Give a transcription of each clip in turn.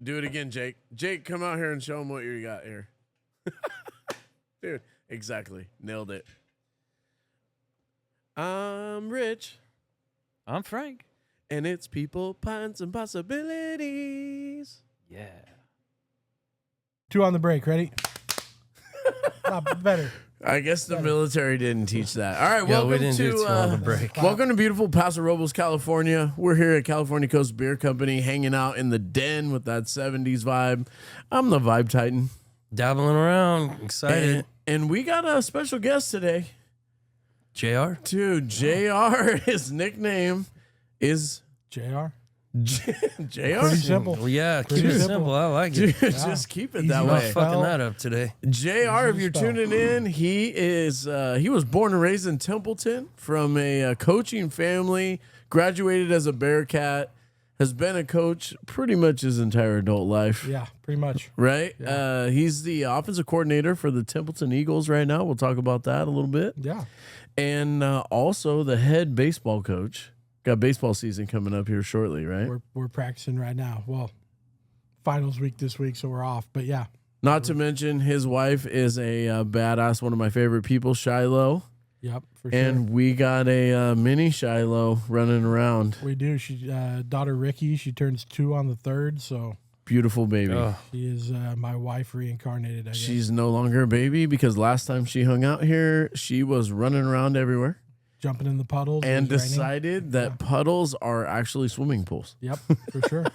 Do it again, Jake. Jake, come out here and show them what you got here. Dude, exactly. Nailed it. I'm Rich. I'm Frank. And it's people, pints, and possibilities. Yeah. 2 on the break. Ready? Better. I guess the military didn't teach that. All right, Yeah, welcome we didn't do to 2 on the break. welcome to beautiful Paso Robles, California. We're here at California Coast Beer Company, hanging out in the den with that 70s vibe. I'm the Vibe Titan. Dabbling around. Excited. And we got a special guest today. JR? Dude, JR, his nickname is JR. JR. Pretty simple. Well, yeah, keep Pretty it simple. simple. I like Dude, it. just keep it Easy that enough. way. Fucking that up today. JR, if you're spell. tuning in, he was born and raised in Templeton from a coaching family, graduated as a Bearcat, has been a coach pretty much his entire adult life. Yeah, pretty much. Right? Yeah. He's the offensive coordinator for the Templeton Eagles right now. We'll talk about that a little bit. Yeah. And also the head baseball coach. Got baseball season coming up here shortly, right? We're practicing right now. Well, finals week this week, so we're off. But yeah. Not to mention his wife is a badass, one of my favorite people, Shiloh. Yep, for sure. And we got a mini Shiloh running around. We do. She daughter Ricky, she turns 2 on the 3rd, so Beautiful baby. Oh, she is my wife reincarnated, I guess. She's no longer a baby because last time she hung out here, she was running around everywhere Jumping in the puddles. and it was raining. decided that puddles are actually swimming pools. Yep, for sure.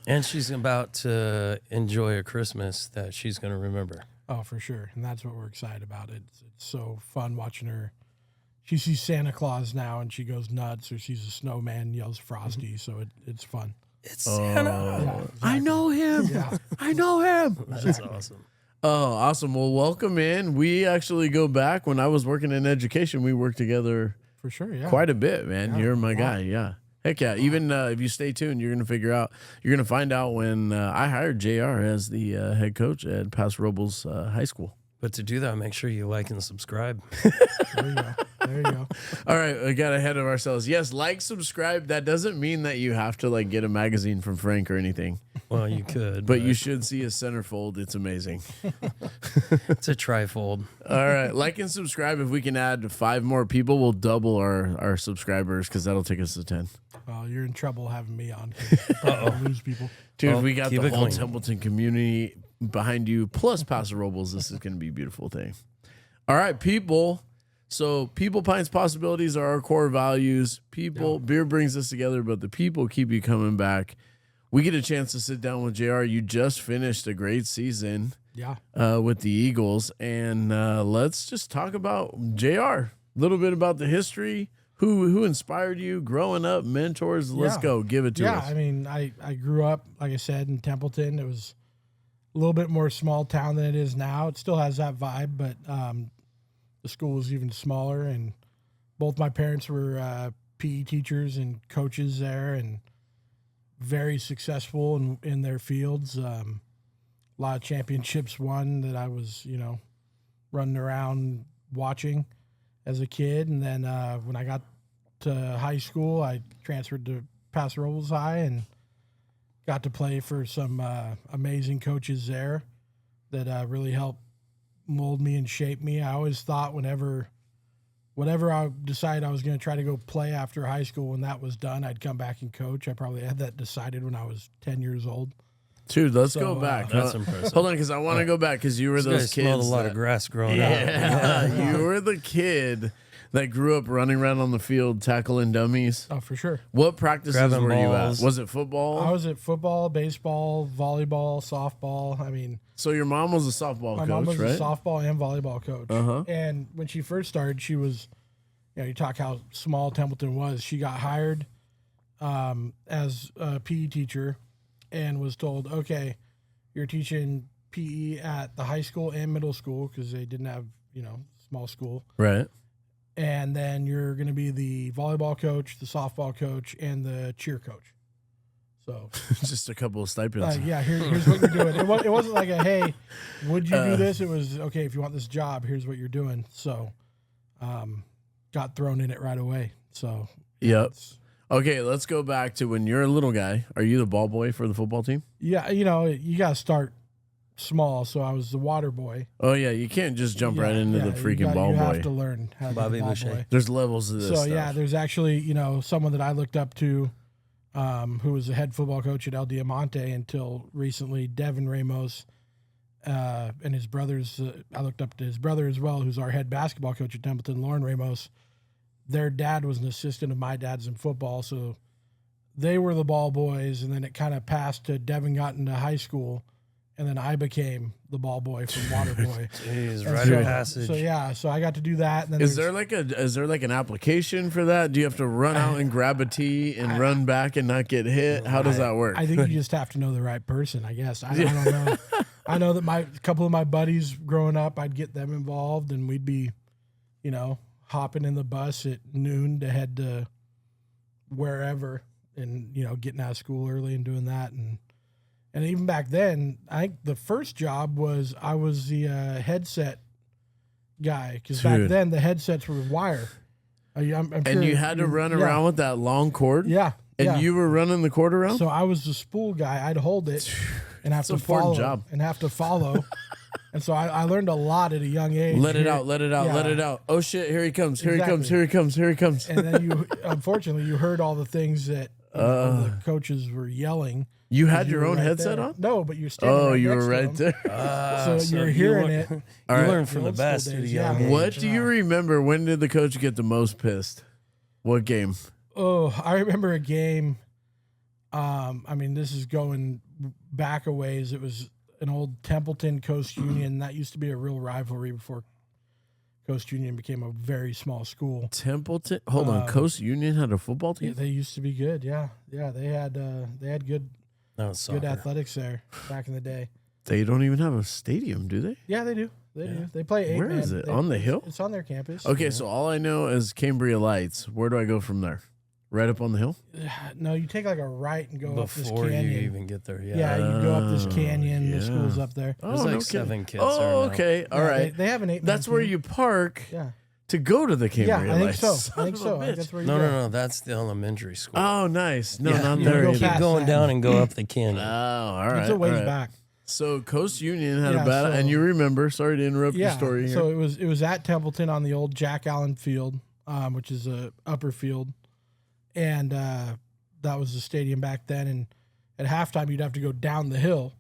and she's about to enjoy a Christmas that she's going to remember. Oh, for sure. And that's what we're excited about. It's so fun watching her. She sees Santa Claus now and she goes nuts, or sees a snowman and yells Frosty. So it's fun. It's Santa. Yeah, I know him. Yeah. I know him. That's awesome. Oh, awesome. Well, welcome in. We actually go back. When I was working in education, we worked together For sure, yeah. quite a bit, man. Yeah, You're my wow. guy. Yeah. Heck yeah. Even if you stay tuned, you're going to find out when I hired JR as the head coach at Paso Robles High School. But to do that, make sure you like and subscribe. There you go. There you go. All right. We got ahead of ourselves. Yes. Like, subscribe. That doesn't mean that you have to like get a magazine from Frank or anything, Well, you could. but you should see his centerfold. It's amazing. It's a trifold. All right. Like and subscribe. If we can add 5 more people, we'll double our subscribers because that'll take us to 10. Well, you're in trouble having me on. 'Cause I'll lose people. Dude, Well, we got keep the it whole clean. Templeton community behind you, plus Paso Robles. This is going to be a beautiful thing. All right, people. So people, pints, possibilities are our core values. People, beer brings us together, but the people keep you coming back. We get a chance to sit down with JR. You just finished a great season Yeah. with the Eagles. And let's just talk about JR. A little bit about the history. Who inspired you growing up, mentors? Let's Yeah. go. Give it to Yeah, us. I mean, I grew up, like I said, in Templeton. It was a little bit more small town than it is now. It still has that vibe, but the school was even smaller. And both my parents were PE teachers and coaches there, and very successful in their fields. A lot of championships won that I was, running around watching as a kid. And then when I got to high school, I transferred to Paso Robles High and got to play for some amazing coaches there that really helped mold me and shape me. I always thought whatever I decided I was going to try to go play after high school, when that was done, I'd come back and coach. I probably had that decided when I was 10 years old. Dude, let's So, go back. That's impressive. Hold on, because I want to go back because you were This guy those smelled kids. a lot of grass growing up. Yeah, you were the kid that grew up running around on the field tackling dummies. Oh, for sure. What practices Grabbing were you at? balls. Was it football? I was at football, baseball, volleyball, softball. I mean, So your mom was a softball my coach, mom was right? a softball and volleyball coach. Uh-huh. And when she first started, she was, you talk how small Templeton was. She got hired as a PE teacher and was told, okay, you're teaching PE at the high school and middle school because they didn't have, small school. Right. And then you're going to be the volleyball coach, the softball coach, and the cheer coach. So, Just a couple of stipends. yeah, here's what you're doing. It wasn't like a, hey, would you do this? It was, okay, if you want this job, here's what you're doing. So, got thrown in it right away. So, Yep. it's- Okay, let's go back to when you're a little guy. Are you the ball boy for the football team? Yeah, you got to start small. So I was the water boy. Oh, yeah. You can't just jump right into the freaking ball you boy. You have to learn how to be the ball boy. There's levels to this So, stuff. yeah, there's actually, someone that I looked up to who was the head football coach at El Diamante until recently, Devin Ramos, and his brothers. I looked up to his brother as well, who's our head basketball coach at Templeton, Lauren Ramos. Their dad was an assistant of my dad's in football, so they were the ball boys, and then it kind of passed to Devin got into high school, and then I became the ball boy from water boy. Jeez, rite of passage. So I got to do that. And then is there like an application for that? Do you have to run out and grab a tee and run back and not get hit? How does that work? I think you just have to know the right person, I guess. I don't know. I know that a couple of my buddies growing up, I'd get them involved, and we'd be, hopping in the bus at noon to head to wherever, and getting out of school early and doing that, and even back then, I think the first job was I was the headset guy, because back then the headsets were wire. I'm and sure you had to run around with that long cord. Yeah, and you were running the cord around. So I was the spool guy. I'd hold it and have to important follow job. and have to follow. And so I learned a lot at a young age. Let it out. Oh shit! Here he comes! Here he comes! Here he comes! And then unfortunately, you heard all the things that the coaches were yelling. You had your own headset on? No, but you're standing. Oh, you were right there. So you're hearing it. You learned from the best at a young age. What do you remember? When did the coach get the most pissed? What game? Oh, I remember a game. This is going back a ways. It was an old Templeton Coast Union. That used to be a real rivalry before Coast Union became a very small school. Templeton? Hold on. Coast Union had a football team? Yeah, they used to be good. Yeah. They had good athletics there back in the day. They don't even have a stadium, do they? Yeah, they do. They do. They play 8 Where man. is it? On the hill? It's on their campus. Okay, so all I know is Cambria Lights. Where do I go from there? Right up on the hill? No, you take like a right and go up this Before canyon. you even get there, Yeah, you go up this canyon. yeah. The school's up there. There's like 7 kids there Oh, now. okay. All right. They have an 8 That's where you park Yeah. to go to the Cambria Yeah, I think Lights. so. Son I think of a so. I think bitch. that's where you No, go. no, that's the elementary school. Oh, nice. No, Yeah, not you there go either. past Keep going that. down and go up the canyon. Oh, all right. It's a ways all right. back. So Coast Union had a Yeah, bad, so- and you remember. Sorry to interrupt your story here. So it was at Templeton on the old Jack Allen Field, which is a upper field, and that was the stadium back then. And at halftime, you'd have to go down the hill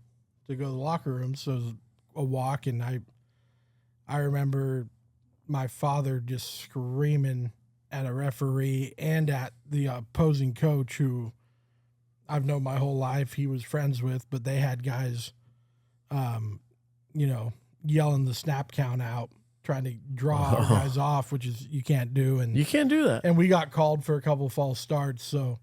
to go to the locker room. So it was a walk, and I remember my father just screaming at a referee and at the opposing coach, who I've known my whole life. He was friends with, but they had guys, yelling the snap count out, trying to draw our guys off, which is you can't do. And You can't do that. and we got called for a couple false starts, so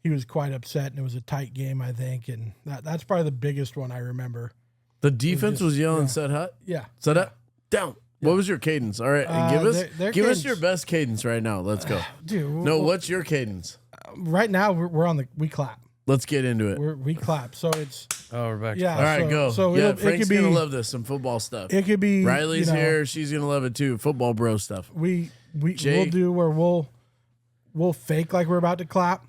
he was quite upset, and it was a tight game, I think. And that's probably the biggest one I remember. The defense was yelling, "Set hut, Yeah. set up, down." What was your cadence? All right, give us their give us cadence- your best cadence right now. Let's go. Dude, No, what's your cadence? right now we're on we clap. Let's get into it. We clap. So it's Oh, we're back. yeah. All right, so, go. So yeah, it Frank's could be gonna love this. Some football stuff. It could be Riley's here. She's gonna love it too. Football bro stuff. We'll Jake? do where we'll fake like we're about to clap.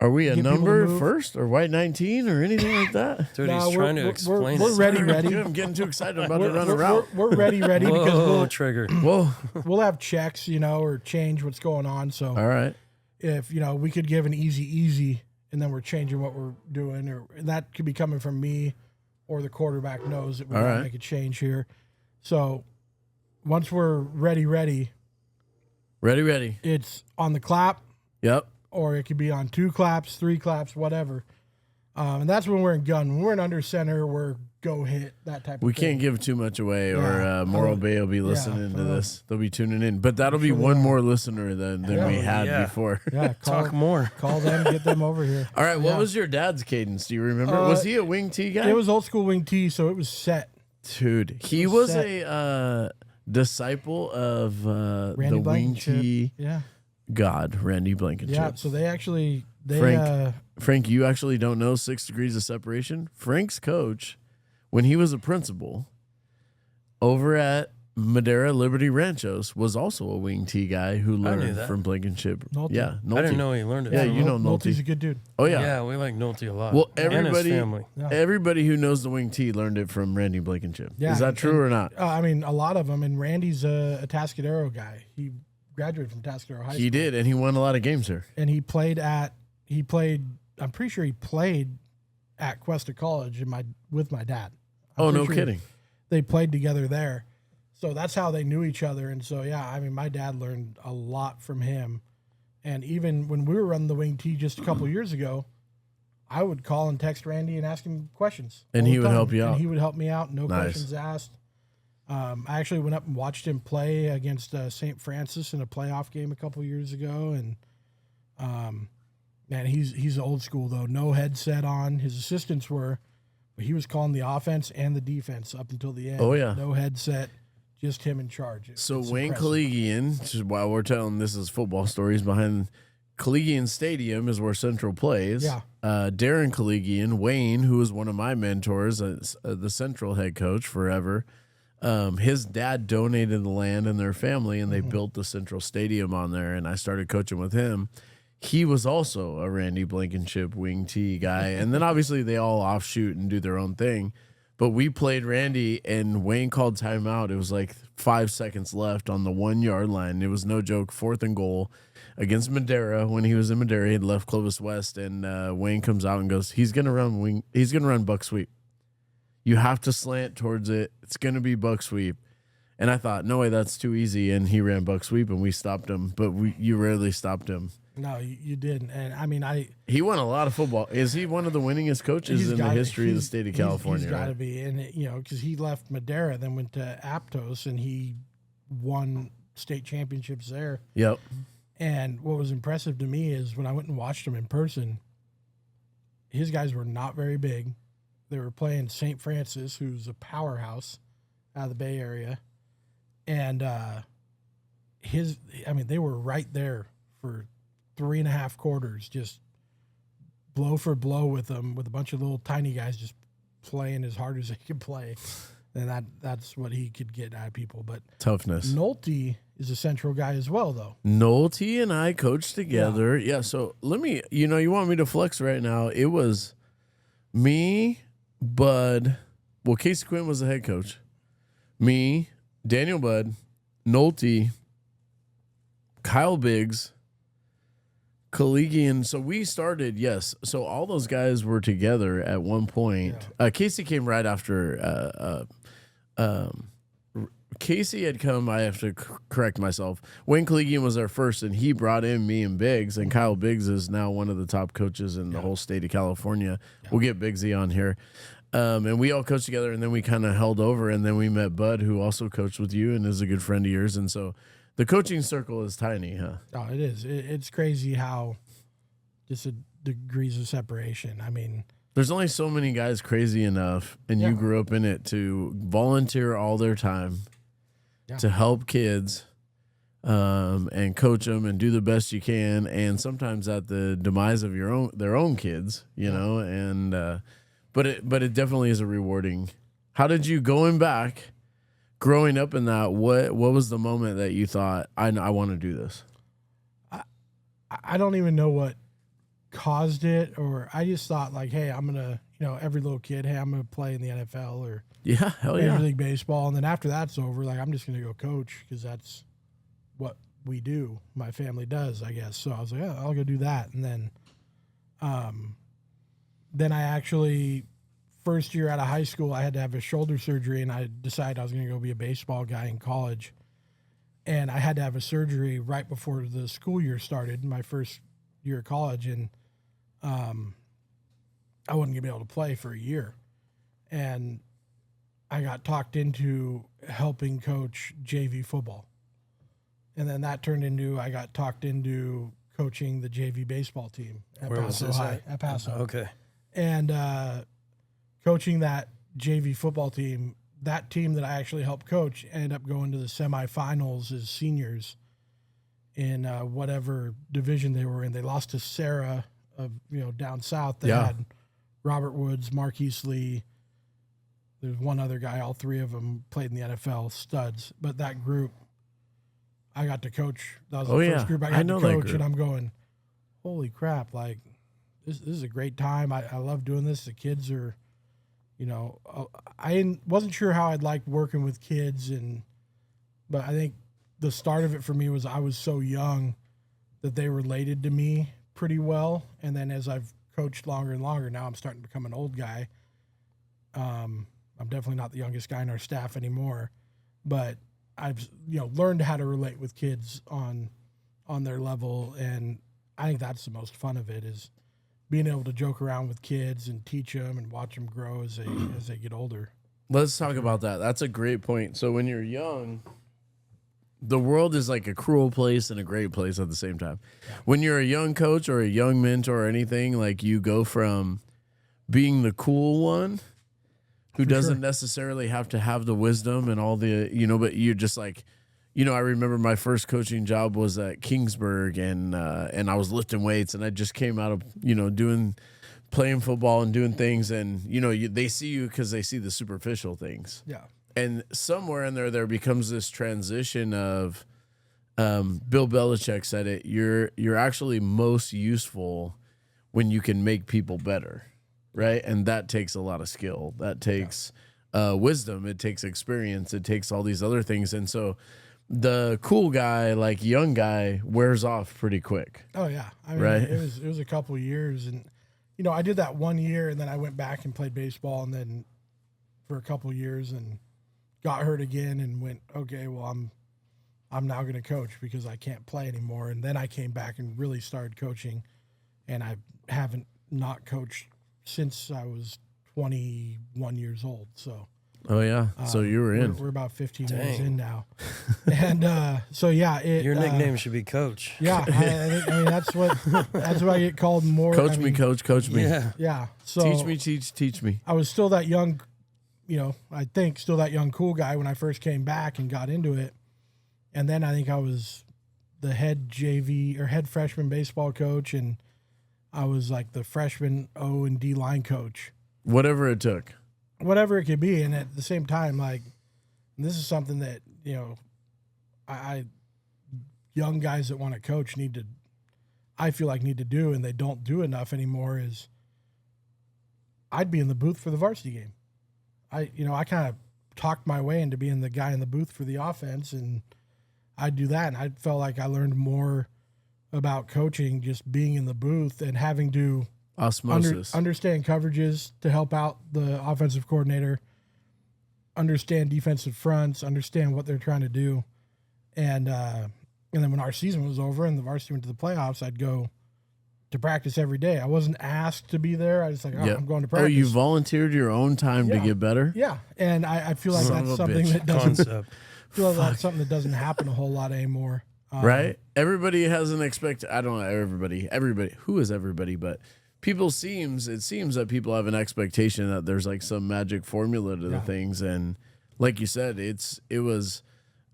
Are we a Get people to number move. first or white 19 or anything like that? Dude, No, he's trying to explain we're it. ready. I'm getting too excited. I'm about to run a route. We're ready because Whoa, trigger. Whoa. we'll have checks, or change what's going on. So All right. if we could give an easy, and then we're changing what we're doing, or that could be coming from me, or the quarterback knows that we're All going right. to make a change here. So once we're ready, Ready. it's on the clap, Yep. or it could be on 2 claps, 3 claps, whatever. And that's when we're in gun. When we're in under center, we're go hit, that type of We thing. can't give too much away, or Yeah. Morro Bay will be listening to this. They'll be tuning in, but that'll be one more listener than we had Yeah. before. Yeah, Talk more. Call them, get them over here. All right, what was your dad's cadence? Do you remember? Was he a wing T guy? It was old school wing T, so it was set. Dude, he was set. a disciple of Randy the wing Blankenship. T Yeah, god, Randy Blankenship. yeah. So they Frank, you actually don't know 6 degrees of separation? Frank's coach, when he was a principal over at Madera Liberty Ranchos was also a wing T guy who knew learned that. from Blankenship. Nolte. Yeah, I Nolte. didn't know he learned it. Yeah, from you him. know Nolte's Nolte. a good dude. Oh yeah. Yeah, we like Nolte a lot. Well, and his everybody, family. Yeah. everybody who knows the wing T learned it from Randy Blankenship. Yeah, Is that true or not? I mean, a lot of them. And Randy's a Tascadero guy. He graduated from Tascadero High School. He did, and he won a lot of games here. And I'm pretty sure he played at Cuesta College with my dad. I'm Oh, no pretty sure kidding. They played together there. So that's how they knew each other. And so, yeah, I mean, my dad learned a lot from him. And even when we were running the wing T just a couple years ago, I would call and text Randy and ask him questions. And all he the would time. help you out. And he would help me out. No Nice. questions asked. I actually went up and watched him play against St. Francis in a playoff game a couple years ago. And, man, he's old school, though. No headset on. His assistants were, but he was calling the offense and the defense up until the end. Oh, yeah. No headset. Just him in charge. So It's Wayne impressive. Collegian, just while we're telling this is football stories behind Collegian Stadium is where Central plays. Yeah. Darren Collegian, Wayne, who was one of my mentors, the Central head coach forever. His dad donated the land in their family, and they built the Central Stadium on there. And I started coaching with him. He was also a Randy Blankenship wing T guy, and then obviously they all offshoot and do their own thing. But we played Randy, and Wayne called timeout. It was like 5 seconds left on the 1 yard line. It was no joke, 4th and goal against Madera. When he was in Madera, he had left Clovis West, and Wayne comes out and goes, "He's gonna run wing. He's gonna run buck sweep. You have to slant towards it. It's gonna be buck sweep." And I thought, no way, that's too easy. And he ran buck sweep, and we stopped him. But you rarely stopped him. No, you didn't. And I mean, He won a lot of football. Is he one of the winningest coaches in the history of the state of California? He's got to Right? be, and because he left Madera, then went to Aptos, and he won state championships there. Yep. And what was impressive to me is when I went and watched him in person, his guys were not very big. They were playing St. Francis, who's a powerhouse out of the Bay Area, and they were right there for 3.5 quarters, just blow for blow with them, with a bunch of little tiny guys just playing as hard as they could play. And that's what he could get out of people. But Toughness. Nolte is a Central guy as well, though. Nolte and I coached together. Yeah. So let me, you want me to flex right now. It was me, Bud. Well, Casey Quinn was the head coach. Me, Daniel Bud, Nolte, Kyle Biggs, Collegian. So we started, yes. So all those guys were together at one point. Casey came right after. Casey had come. I have to correct myself. Wayne Collegian was our first, and he brought in me and Biggs. And Kyle Biggs is now one of the top coaches in the whole state of California. We'll get Biggsy on here. And we all coached together, and then we kind of held over, and then we met Bud, who also coached with you and is a good friend of yours. And so the coaching circle is tiny, huh? Oh, it is. It's crazy how just a degrees of separation. I mean, There's only so many guys crazy enough, and you grew up in it, to volunteer all their time to help kids and coach them and do the best you can, and sometimes at the demise of their own kids, know. And but it definitely is a rewarding. How did you, going back, growing up in that? What was the moment that you thought, I want to do this? I don't even know what caused it, or I just thought like, hey, I'm gonna, every little kid, hey, I'm gonna play in the NFL or Hell Major yeah. League Baseball, and then after that's over, like I'm just gonna go coach because that's what we do. My family does, I guess. So I was like, oh, I'll go do that, and then I actually, first year out of high school, I had to have a shoulder surgery, and I decided I was gonna go be a baseball guy in college, and I had to have a surgery right before the school year started, my first year of college, and I wasn't gonna be able to play for a year, and I got talked into helping coach JV football. And then that turned into, I got talked into coaching the JV baseball team at Where was Paso this High. At Paso. Okay. And coaching that JV football team, that team that I actually helped coach ended up going to the semifinals as seniors in whatever division they were in. They lost to Sarah, down south. They had Robert Woods, Marquise Lee. there's one other guy. All three of them played in the NFL, studs. But that group, I got to coach. That was the first group I got to coach, and I'm going, holy crap! Like this is a great time. I love doing this. The kids are, I wasn't sure how I'd like working with kids, but I think the start of it for me was I was so young that they related to me pretty well, and then as I've coached longer and longer, now I'm starting to become an old guy. I'm definitely not the youngest guy in our staff anymore, but I've learned how to relate with kids on their level, and I think that's the most fun of it is being able to joke around with kids and teach them and watch them grow as they get older. Let's talk about that. That's a great point. So when you're young, the world is like a cruel place and a great place at the same time. Yeah. When you're a young coach or a young mentor or anything, like you go from being the cool one who doesn't necessarily have to have the wisdom and all the, but you're just like, I remember my first coaching job was at Kingsburg and I was lifting weights and I just came out of, playing football and doing things. And, they see you because they see the superficial things. Yeah. And somewhere in there becomes this transition of, Bill Belichick said it, you're actually most useful when you can make people better, right? And that takes a lot of skill. That takes wisdom. It takes experience. It takes all these other things. And so the cool guy, like young guy, wears off pretty quick. Oh, yeah. I mean, right? It was a couple of years. And, I did that 1 year, and then I went back and played baseball, and then for a couple of years and got hurt again and went, okay, well, I'm now going to coach because I can't play anymore. And then I came back and really started coaching, and I haven't not coached since I was 21 years old. So, oh yeah, so you were in. We're about 15 years in now, and so yeah, your nickname should be Coach. Yeah, I mean that's what I get called more. Coach me, coach me. Yeah. So teach me, teach me. I was still that young. I think still that young cool guy when I first came back and got into it. And then I think I was the head JV or head freshman baseball coach, and I was like the freshman O and D line coach. Whatever it took. Whatever it could be. And at the same time, like, this is something that, I young guys that want to coach I feel like need to do, and they don't do enough anymore, is I'd be in the booth for the varsity game. I kind of talked my way into being the guy in the booth for the offense, and I'd do that. And I felt like I learned more about coaching just being in the booth and having to osmosis understand coverages to help out the offensive coordinator, understand defensive fronts, understand what they're trying to do. And then when our season was over and the varsity went to the playoffs, I'd go to practice every day. I wasn't asked to be there. I was like, I'm going to practice. Oh, you volunteered your own time to get better? Yeah. And I feel like that's something that doesn't happen a whole lot anymore. Right? Everybody has an I don't know, everybody. Who is everybody? But it seems that people have an expectation that there's like some magic formula to the things. And like you said, it was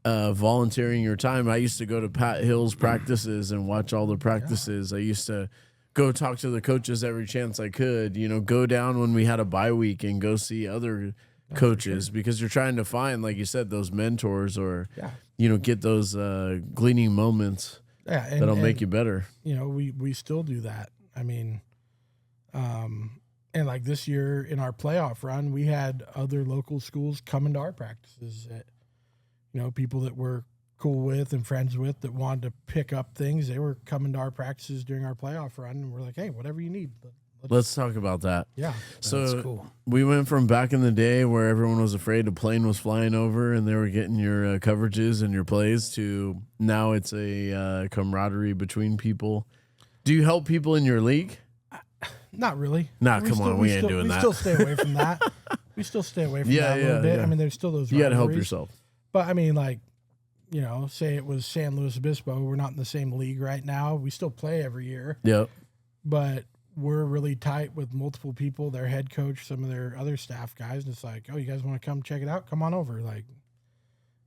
volunteering your time. I used to go to Pat Hill's practices and watch all the practices. I used to go talk to the coaches every chance I could, go down when we had a bye week and go see other coaches because you're trying to find, like you said, those mentors or, get those gleaning moments that'll make you better. We still do that. I mean, and like this year in our playoff run, we had other local schools come into our practices that, people that we're cool with and friends with that wanted to pick up things. They were coming to our practices during our playoff run, and we're like, hey, whatever you need. Let's talk about that. Yeah. So that's cool. We went from back in the day where everyone was afraid a plane was flying over and they were getting your coverages and your plays to now it's a camaraderie between people. Do you help people in your league? Not really. Nah, come on. We ain't doing that. We still stay away from that. We still stay away from that a little bit. Yeah. I mean, there's still those rivalries. You got to help yourself. But, I mean, like, say it was San Luis Obispo. We're not in the same league right now. We still play every year. Yep. But we're really tight with multiple people, their head coach, some of their other staff guys. And it's like, oh, you guys want to come check it out? Come on over. Like,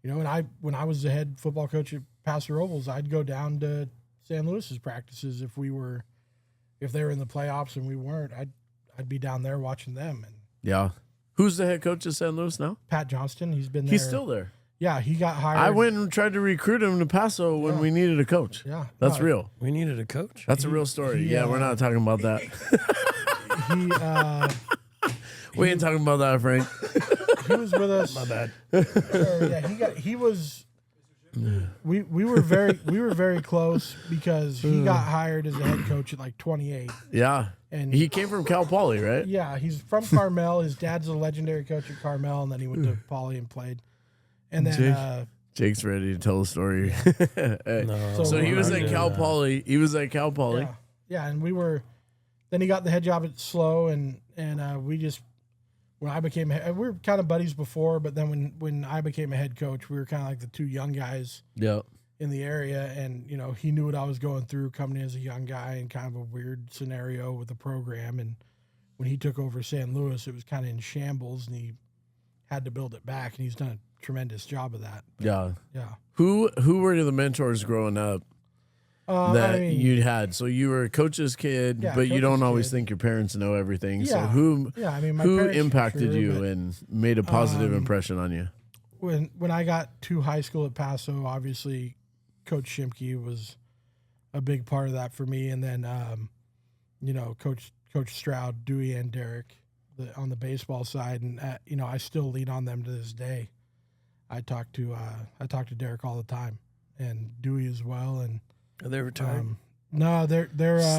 and when I was the head football coach at Paso Robles, I'd go down to San Luis's practices if they were in the playoffs and we weren't. I'd be down there watching them. And Who's the head coach of San Luis now? Pat Johnston. He's been there. He's still there. Yeah, he got hired. I went and tried to recruit him to Paso when we needed a coach. Yeah. That's real. We needed a coach. That's a real story. Yeah, we're not talking about that. We ain't talking about that, Frank. He was with us. My bad. We were very close because he got hired as a head coach at like 28. Yeah. And He came from Cal Poly, right? yeah, he's from Carmel. His dad's a legendary coach at Carmel, and then he went to Poly and played. And then Jake's ready to tell the story. Hey. No, So he we're was not at doing Cal that. Poly. He was at Cal Poly. yeah, and then he got the head job at SLO, and when I became we were kind of buddies before, but then when I became a head coach, we were kind of like the two young guys Yeah. in the area, and he knew what I was going through coming in as a young guy in kind of a weird scenario with the program. And when he took over San Luis, it was kind of in shambles, and he had to build it back, and he's done a tremendous job of that. Yeah. Yeah. Who were the mentors growing up that you had? So you were a coach's kid, Yeah, but you don't coach's always kid. think your parents know everything. So Yeah. who Yeah, I mean, my who parents for impacted sure, you but and made a positive impression on you? when I got to high school at Paso, obviously Coach Shimke was a big part of that for me, and then Coach Stroud, Dewey, and Derek on the baseball side, and I still lean on them to this day. I talk to Derek all the time, and Dewey as well, and Are they retired? no, they're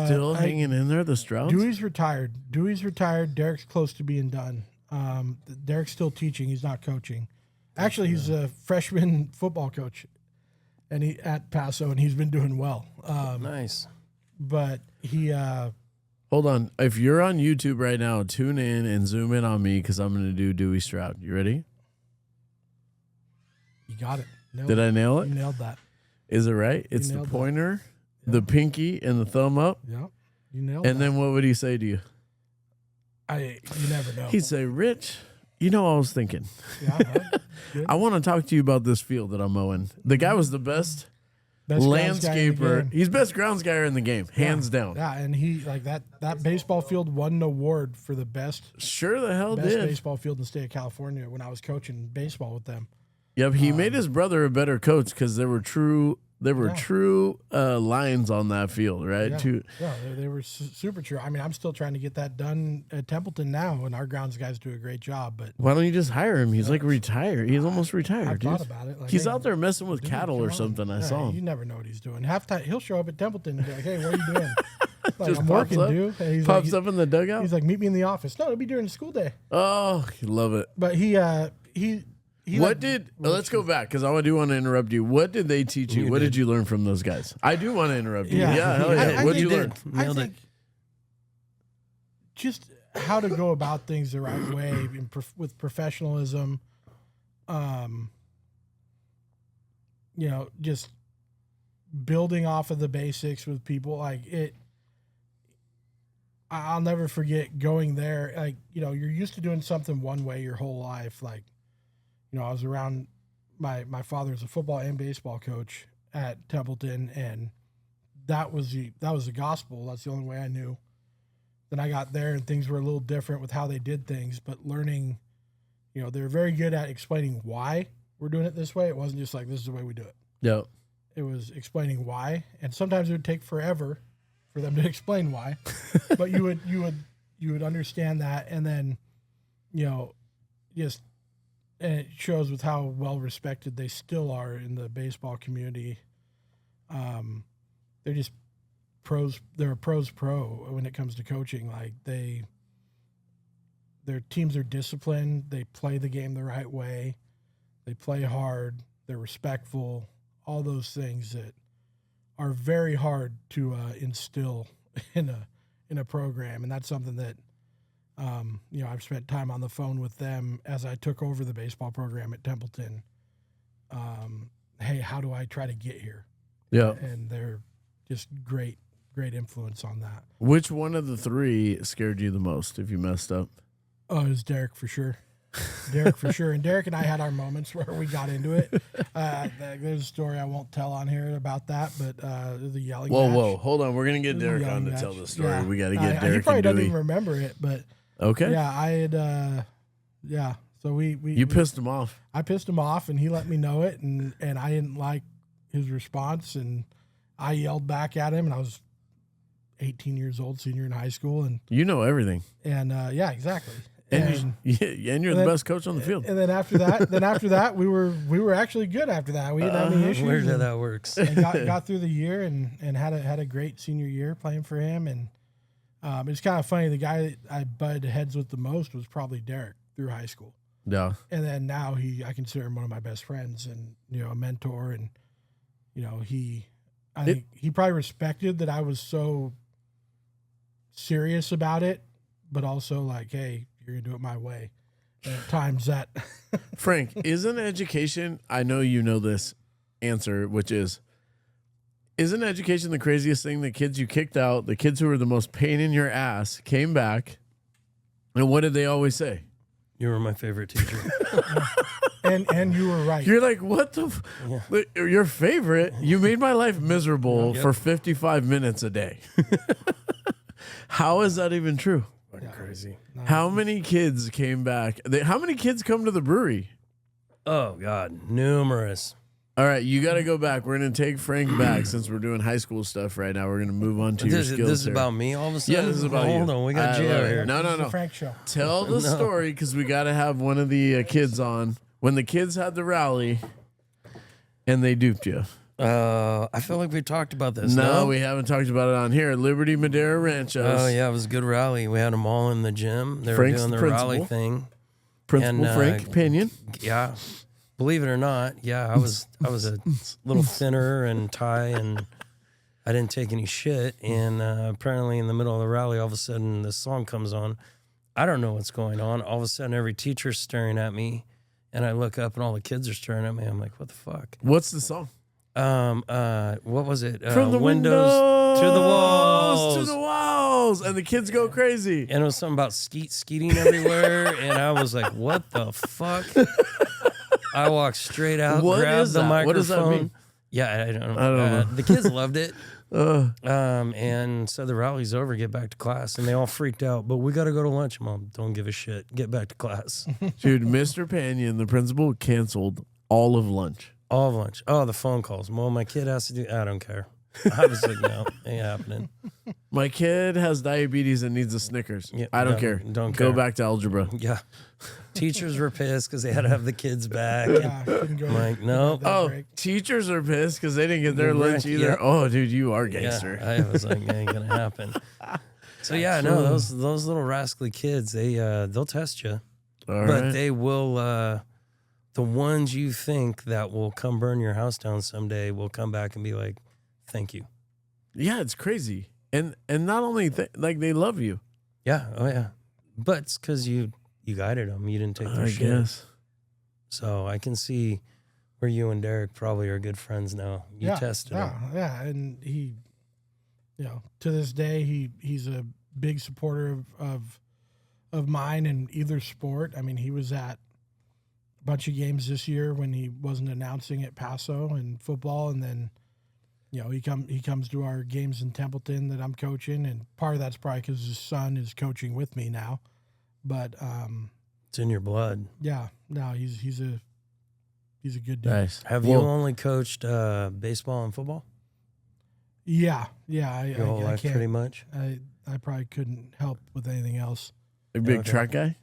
Still hanging in there, the Strouds? Dewey's retired. Derek's close to being done. Derek's still teaching. He's not coaching. Actually, he's a freshman football coach, and he at Paso, and he's been doing well. Nice. But he, Hold on. If you're on YouTube right now, tune in and zoom in on me because I'm going to do Dewey Stroud. You ready? you got it. Did I nail You it? nailed that. Is it right? It's the nailed that. pointer, the pinky, and the thumb up. Yep, you nailed And that. then what would he say to you? You never know. He'd say, Rich, I was thinking. Yeah, huh? Good. I want to talk to you about this field that I'm mowing. The guy was the best Best grounds guy in the landscaper. game. He's best grounds guy in the game, hands down. Yeah, and he that baseball field won an award for the best Sure the hell best did. baseball field in the state of California when I was coaching baseball with them. Yep, he made his brother a better coach because there were true lines on that field, right? Yeah, they were super true. I mean, I'm still trying to get that done at Templeton now, and our grounds guys do a great job. But Why don't you just hire him? He's like retired. He's almost retired, I've dude. thought about it. Like, He's hey, out there messing with dude, cattle come or on. something. I Yeah, saw You him. never know what he's doing. Halftime, he'll show up at Templeton and be like, "Hey, what are you doing?" Like, Just I'm pops working, up? dude. And he's Pops like, up in the dugout. He's like, "Meet me in the office." No, it'll be during the school day. Oh, you love it. But he Let's go back because I do want to interrupt you. What did they teach you? What did you learn from those guys? I do want to interrupt you. Yeah. Yeah, hell yeah. I What did you think learn? I Nailed it. think just how to go about things the right way with professionalism. Just building off of the basics with people like it. I'll never forget going there. Like, you're used to doing something one way your whole life. Like, I was around my father's a football and baseball coach at Templeton, and that was the gospel. That's the only way I knew. Then I got there and things were a little different with how they did things, but learning, they're very good at explaining why we're doing it this way. It wasn't just like, this is the way we do it. Yeah. It was explaining why. And sometimes it would take forever for them to explain why, but you would understand that. And then, and it shows with how well respected they still are in the baseball community. They're just pros. They're a pros pro when it comes to coaching. Like their teams are disciplined. They play the game the right way. They play hard. They're respectful. All those things that are very hard to instill in a program, and that's something that I've spent time on the phone with them as I took over the baseball program at Templeton. Hey, how do I try to get here? Yeah. And they're just great influence on that. Which one of the three scared you the most if you messed up? Oh, it was Derek for sure. Derek for sure. And Derek and I had our moments where we got into it. There's a story I won't tell on here about that, but the yelling match. Whoa. Hold on. We're going to get It was a Derek on yelling to match. tell the story. Yeah. We got to get He Derek probably and doesn't Dewey. even remember it, but Okay. yeah, I had Yeah. So You pissed him off. I pissed him off, and he let me know it, and I didn't like his response, and I yelled back at him, and I was 18 years old, senior in high school, and You know everything. yeah, exactly. And you're the best coach on the field. And then after that, we were actually good after that. We didn't have any issues. Weird how that works. And got through the year and had a great senior year playing for him. And it's kind of funny. The guy that I butted heads with the most was probably Derek through high school. Yeah. And then now I consider him one of my best friends and, a mentor. And, I think he probably respected that I was so serious about it, but also like, hey, you're going to do it my way. And at times that. Frank, isn't education, I know you know this answer, which is, isn't education the craziest thing? The kids you kicked out, the kids who were the most pain in your ass came back. And what did they always say? You were my favorite teacher. and you were right. You're like, what the? Your favorite? You made my life miserable for 55 minutes a day. How is that even true? Crazy. How many kids came back? How many kids come to the brewery? Oh, God. Numerous. All right, you got to go back. We're going to take Frank back since we're doing high school stuff right now. We're going to move on to your skills. This is here. about me all of a sudden? Yeah, this is about you. Hold on, we got JR here. No. The Frank Show. Tell the story because we got to have one of the kids on. When the kids had the rally and they duped you. I feel like we talked about this. No, we haven't talked about it on here. Liberty Madera Ranchos. Oh, yeah, it was a good rally. We had them all in the gym. They Frank's were doing the the rally principal. thing. Principal And, Frank Pinion. Yeah. Believe it or not, yeah, I was a little thinner and Thai, and I didn't take any shit. And apparently in the middle of the rally, all of a sudden this song comes on. I don't know what's going on. All of a sudden every teacher's staring at me, and I look up and all the kids are staring at me. I'm like, what the fuck? What's the song? What was it? From the windows to the walls. To the walls. And the kids go crazy. And it was something about skeeting everywhere. And I was like, what the fuck? I walked straight out, What grabbed is the that? microphone. What does that mean? Yeah, I don't know. I don't know. The kids loved it. And so the rally's over, get back to class. And they all freaked out. But we got to go to lunch, Mom. Don't give a shit. Get back to class. Dude, Mr. Pinion, the principal, canceled all of lunch. All of lunch. Oh, the phone calls. Well, my kid has to do. I don't care. I was like, no, ain't happening. My kid has diabetes and needs a Snickers. Yeah, I don't no, care. don't Go care. back to algebra. Yeah. Teachers were pissed because they had to have the kids back. Yeah, couldn't go. I'm like, no. Oh, break. teachers are pissed because they didn't get their Right, lunch either. yeah. Oh, dude, you are gangster. Yeah, I was like, ain't gonna happen. So yeah, no, those little rascally kids, they'll test you, All but right. they will. The ones you think that will come burn your house down someday will come back and be like, thank you. Yeah, it's crazy. And not only like they love you. Yeah, oh yeah, but it's because you guided them. You didn't take their I shit. guess. So I can see where you and Derek probably are good friends now. You tested him. Yeah, and he, to this day, he's a big supporter of mine in either sport. I mean, he was at a bunch of games this year when he wasn't announcing at Paso and football, and then he comes to our games in Templeton that I'm coaching, and part of that's probably because his son is coaching with me now. But It's in your blood. yeah, no, he's a good dude. Nice. Have you only coached baseball and football Yeah, your whole I life, can't. pretty much? I probably couldn't help with anything else. A big Okay. track guy?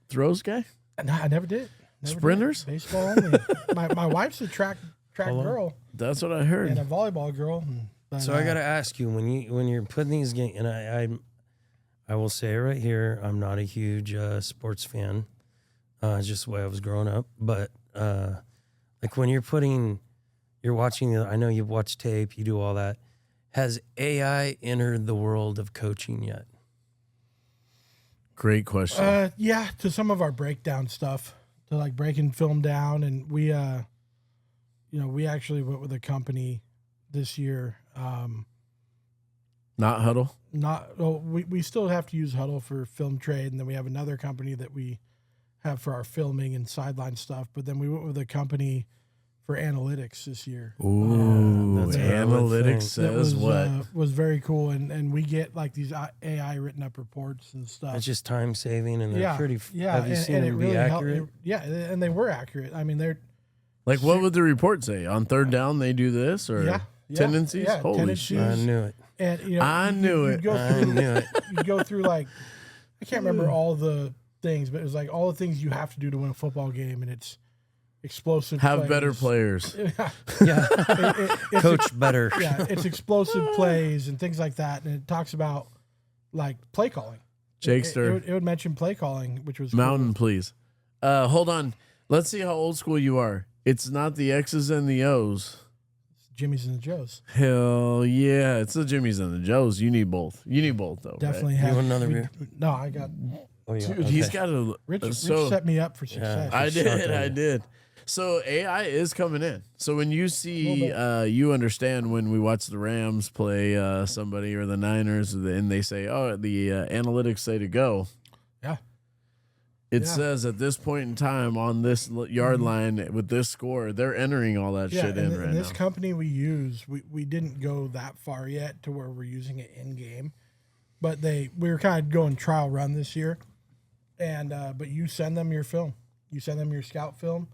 Throws guy? No, I never did. Never Sprinters? did. Baseball only. my wife's a track Hello? girl That's what I heard. and a volleyball girl. But, So I got to ask you when you're putting these games, and I will say it right here, I'm not a huge sports fan. It's just the way I was growing up. But like when you're watching, I know you've watched tape, you do all that. Has AI entered the world of coaching yet? Great question. yeah, to some of our breakdown stuff, to like breaking film down, and we actually went with a company this year. Not Huddle? We still have to use Huddle for film trade, and then we have another company that we have for our filming and sideline stuff. But then we went with a company for analytics this year. Ooh, that's what I would analytics think. says what? Was very cool, and we get like these AI written up reports and stuff. It's just time saving, and they're pretty. Yeah, Have you seen and them it be really accurate? and they were accurate. I mean, they're Like, what would the report say? On third down, they do this, or tendencies? Holy tendencies. shit! I knew it. And you know, I knew it. I knew it. You go through like I can't remember all the things, but it was like all the things you have to do to win a football game, and it's explosive. Have better players. Yeah, It's coach better. Yeah, it's explosive plays and things like that, and it talks about like play calling. Jakester, It would mention play calling, which was Mountain, cool. please. Hold on. Let's see how old school you are. It's not the X's and the O's. Jimmy's and the Joes. Hell yeah, it's the Jimmys and the Joes. You need both. You need both though. Definitely right? have. You want another beer? No, I got Oh yeah. Dude, he's got a Rich. Rich so set me up for success. Yeah. I Shot did. there. I did. So AI is coming in. So when you see, Little you understand when we watch the Rams play somebody or the Niners, and they say, "Oh, the analytics say to go." Yeah. It Yeah. says at this point in time on this yard line with this score, they're entering all that shit in right and this now. company we use, we didn't go that far yet to where we're using it in game, but we were kind of going trial run this year, and but you send them your film, you send them your scout film,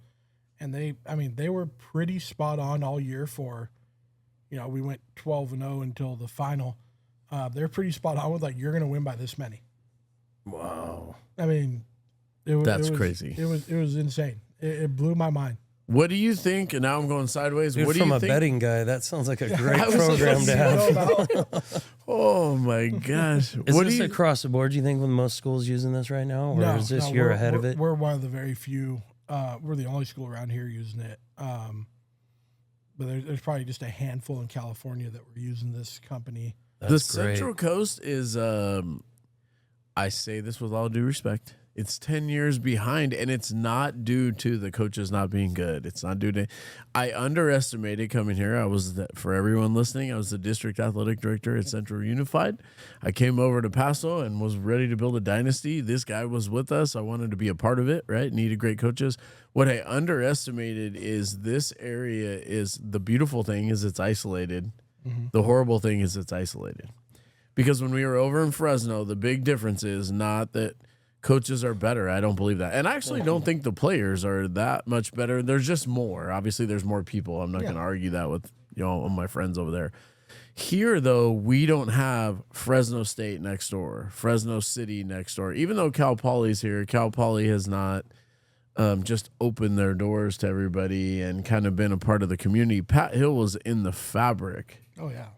and they were pretty spot on all year for, we went 12-0 until the final. They're pretty spot on with like you're gonna win by this many. Wow. I mean, That's crazy. It was insane. It blew my mind. What do you think? And now I'm going sideways. Dude, what do from you a think? betting guy, that sounds like a great I was program to have. Oh my gosh! Is what this do you? across the board? Do you think with most schools using this right now, or is this you're ahead of it? We're one of the very few. We're the only school around here using it. But there's probably just a handful in California that were using this company. The That's great. Central Coast is. I say this with all due respect. It's 10 years behind, and it's not due to the coaches not being good. It's not due to. I underestimated coming here. For everyone listening, I was the district athletic director at Central Unified. I came over to Paso and was ready to build a dynasty. This guy was with us. I wanted to be a part of it, right? Needed great coaches. What I underestimated is this area is the beautiful thing is it's isolated. Mm-hmm. The horrible thing is it's isolated. Because when we were over in Fresno, the big difference is not that coaches are better. I don't believe that. And I actually don't think the players are that much better. There's just more. Obviously, there's more people. I'm not going to argue that with all my friends over there. Here, though, we don't have Fresno State next door, Fresno City next door. Even though Cal Poly's here, Cal Poly has not just opened their doors to everybody and kind of been a part of the community. Pat Hill was in the fabric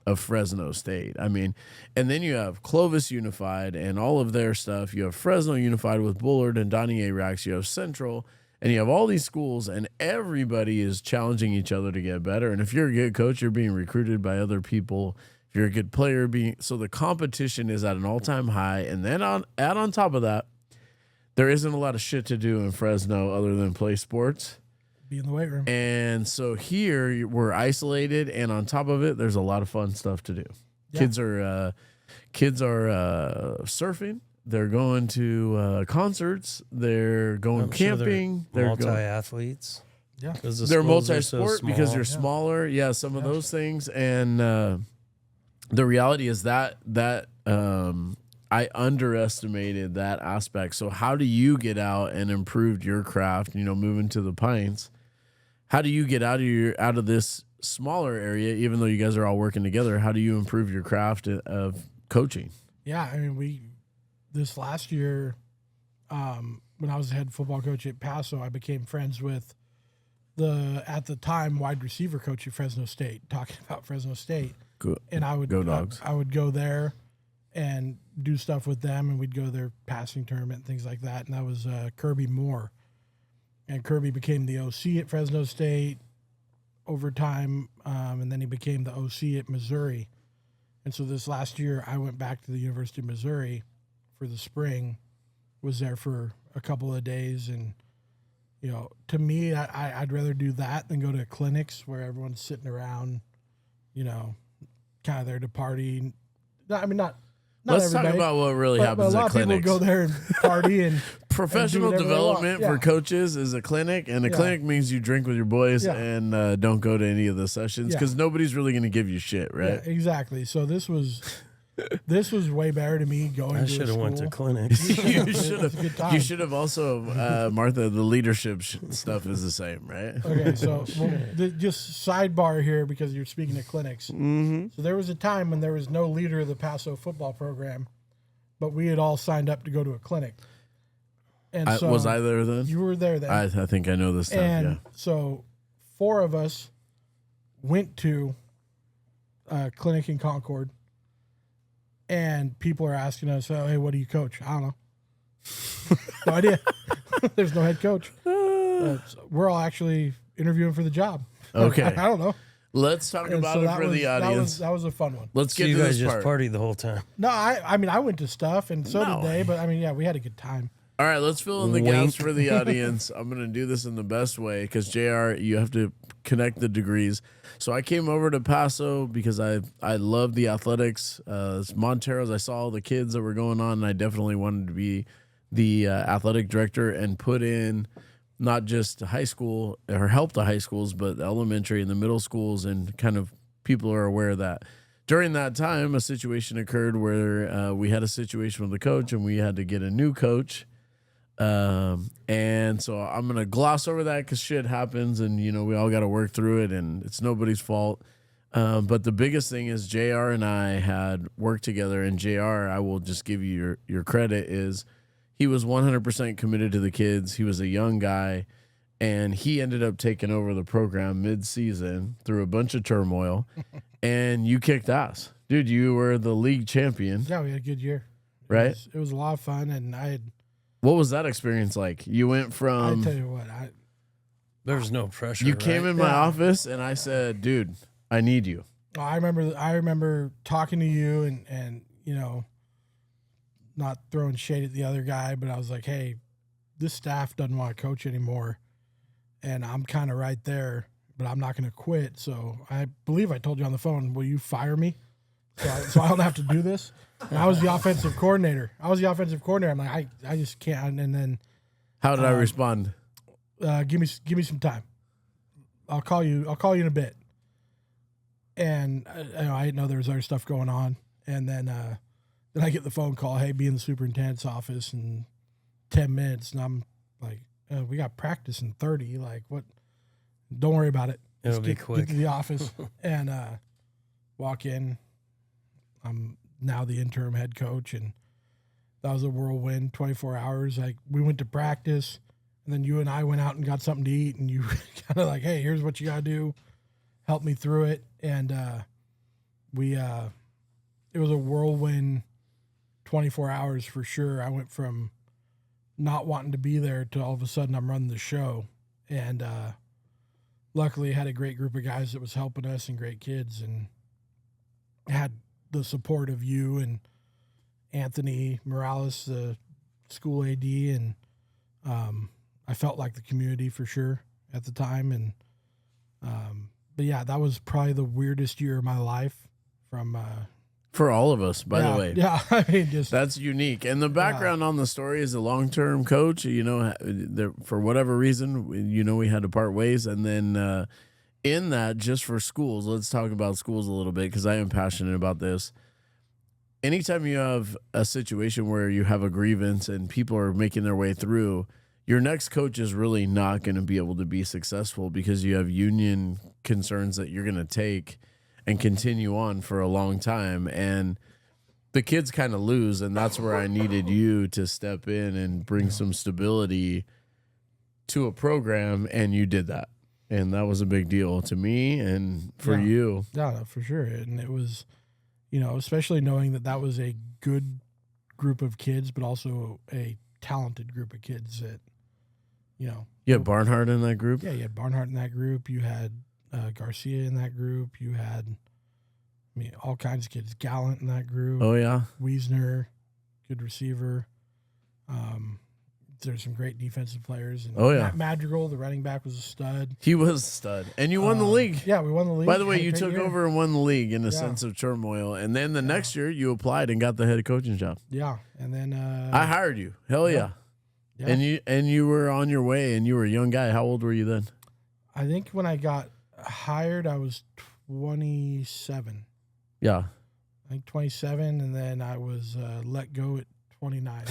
of Fresno State. I mean, and then you have Clovis Unified and all of their stuff. You have Fresno Unified with Bullard and Donnie A. Rax. You have Central, and you have all these schools, and everybody is challenging each other to get better. And if you're a good coach, you're being recruited by other people. If you're a good player, so the competition is at an all-time high. And then add on top of that, there isn't a lot of shit to do in Fresno other than play sports. Be in the weight room. And so here we're isolated, and on top of it, there's a lot of fun stuff to do. Yeah. Kids are surfing. They're going to concerts. They're going camping. They're multi-athletes. Yeah, they're multi-sport because you're smaller. Yeah, some of those things. And the reality is that I underestimated that aspect. So how do you get out and improve your craft? Moving to the Pints. How do you get out of this smaller area, even though you guys are all working together? How do you improve your craft of coaching? Yeah, I mean, this last year, when I was the head football coach at Paso, I became friends with at the time wide receiver coach at Fresno State, talking about Fresno State. And I would go Dogs. I would go there and do stuff with them, and we'd go to their passing tournament and things like that. And that was Kirby Moore. And Kirby became the OC at Fresno State over time, and then he became the OC at Missouri. And so this last year, I went back to the University of Missouri for the spring, was there for a couple of days. And, to me, I'd rather do that than go to clinics where everyone's sitting around, kind of there to party. Not Let's everybody, talk about what really happens but a lot at of people clinics. go there and party and professional whatever they development want. for coaches is a clinic, and a Yeah. clinic means you drink with your boys Yeah. and don't go to any of the sessions because nobody's really going to give you shit, right? Yeah, exactly. So this was way better to me going. I to should have went to school. clinics. You should It's a good have. time. You should have also, Martha. The leadership stuff is the same, right? Okay, so just sidebar here because you're speaking of clinics. Mm-hmm. So there was a time when there was no leader of the Paso football program, but we had all signed up to go to a clinic. And so Was I there then? you were there then. I think I know this stuff. and Yeah. so 4 of us went to a clinic in Concord, and people are asking us, "Oh, hey, what do you coach?" I don't know. No idea. There's no head coach. So we're all actually interviewing for the job. Okay. I don't know. Let's talk And about so it that for was, the audience. That was a fun one. Let's So get you to guys this just part. partied the whole time. No, I mean, I went to stuff, and so No. did they. But I mean, yeah, we had a good time. All right, let's fill in the Wink. gaps for the audience. I'm going to do this in the best way because JR, you have to connect the degrees. So I came over to Paso because I love the athletics. It's Montero's. I saw all the kids that were going on, and I definitely wanted to be the athletic director and put in not just high school or help the high schools, but the elementary and the middle schools, and kind of people are aware of that. During that time, a situation occurred where we had a situation with the coach, and we had to get a new coach. And so I'm going to gloss over that because shit happens, and, you know, we all got to work through it, and it's nobody's fault. But the biggest thing is JR and I had worked together, and JR, I will just give you your credit, is he was 100% committed to the kids. He was a young guy, and he ended up taking over the program mid-season through a bunch of turmoil, and you kicked ass. Dude, you were the league champion, Yeah, we had a good year. right? It was a lot of fun, and What was that experience like? You went I from... tell you what, There's no pressure. You came right? in my Yeah. office, and I said, dude, I need you. I remember talking to you and you know, not throwing shade at the other guy, but I was like, hey, this staff doesn't want to coach anymore, and I'm kind of right there, but I'm not going to quit. So I believe I told you on the phone, will you fire me? So I don't have to do this. And I was the offensive coordinator. I'm like, I just can't. And then How did I respond? give me some time. I'll call you in a bit. And I didn't know there was other stuff going on. And then I get the phone call, hey, be in the superintendent's office in 10 minutes. And I'm like, we got practice in 30. Like, what? Don't worry about it. It'll Just be get quick. to the office and walk in. I'm now the interim head coach, and that was a whirlwind. 24 hours. Like, we went to practice, and then you and I went out and got something to eat, and you kind of like, hey, here's what you gotta do. Help me through it, and it was a whirlwind. 24 hours for sure. I went from not wanting to be there to all of a sudden I'm running the show, and luckily I had a great group of guys that was helping us and great kids, and had the support of you and Anthony Morales, the school AD, and I felt like the community for sure at the time. And but yeah, that was probably the weirdest year of my life. From For all of us, by the way. yeah, I mean, just That's unique. And the background on the story is a long-term coach. You know, for whatever reason, you know, we had to part ways. And then in that, just for schools, let's talk about schools a little bit because I am passionate about this. Anytime you have a situation where you have a grievance and people are making their way through, your next coach is really not going to be able to be successful because you have union concerns that you're going to take and continue on for a long time. And the kids kind of lose, and that's where I needed you to step in and bring some stability to a program, and you did that. And that was a big deal to me and for Yeah. you. yeah, no, for sure. And it was, you know, especially knowing that was a good group of kids, but also a talented group of kids that, you know. You had Barnhart in that group? Yeah, you had Barnhart in that group. You had Garcia in that group. You had, I mean, all kinds of kids. Gallant in that group. Oh, yeah? Wiesner, good receiver. There's some great defensive players. And Oh, yeah. Matt Madrigal, the running back, was a stud. He was a stud. And you won the league. Yeah, we won the league. By the way, Had a you great took year. over and won the league in a Yeah. sense of turmoil. And then the next year, you applied and got the head coaching job. Yeah, and then I hired you. Hell yeah. Yeah. And you were on your way, and you were a young guy. How old were you then? I think when I got hired, I was 27. Yeah. I think 27, and then I was let go at 29.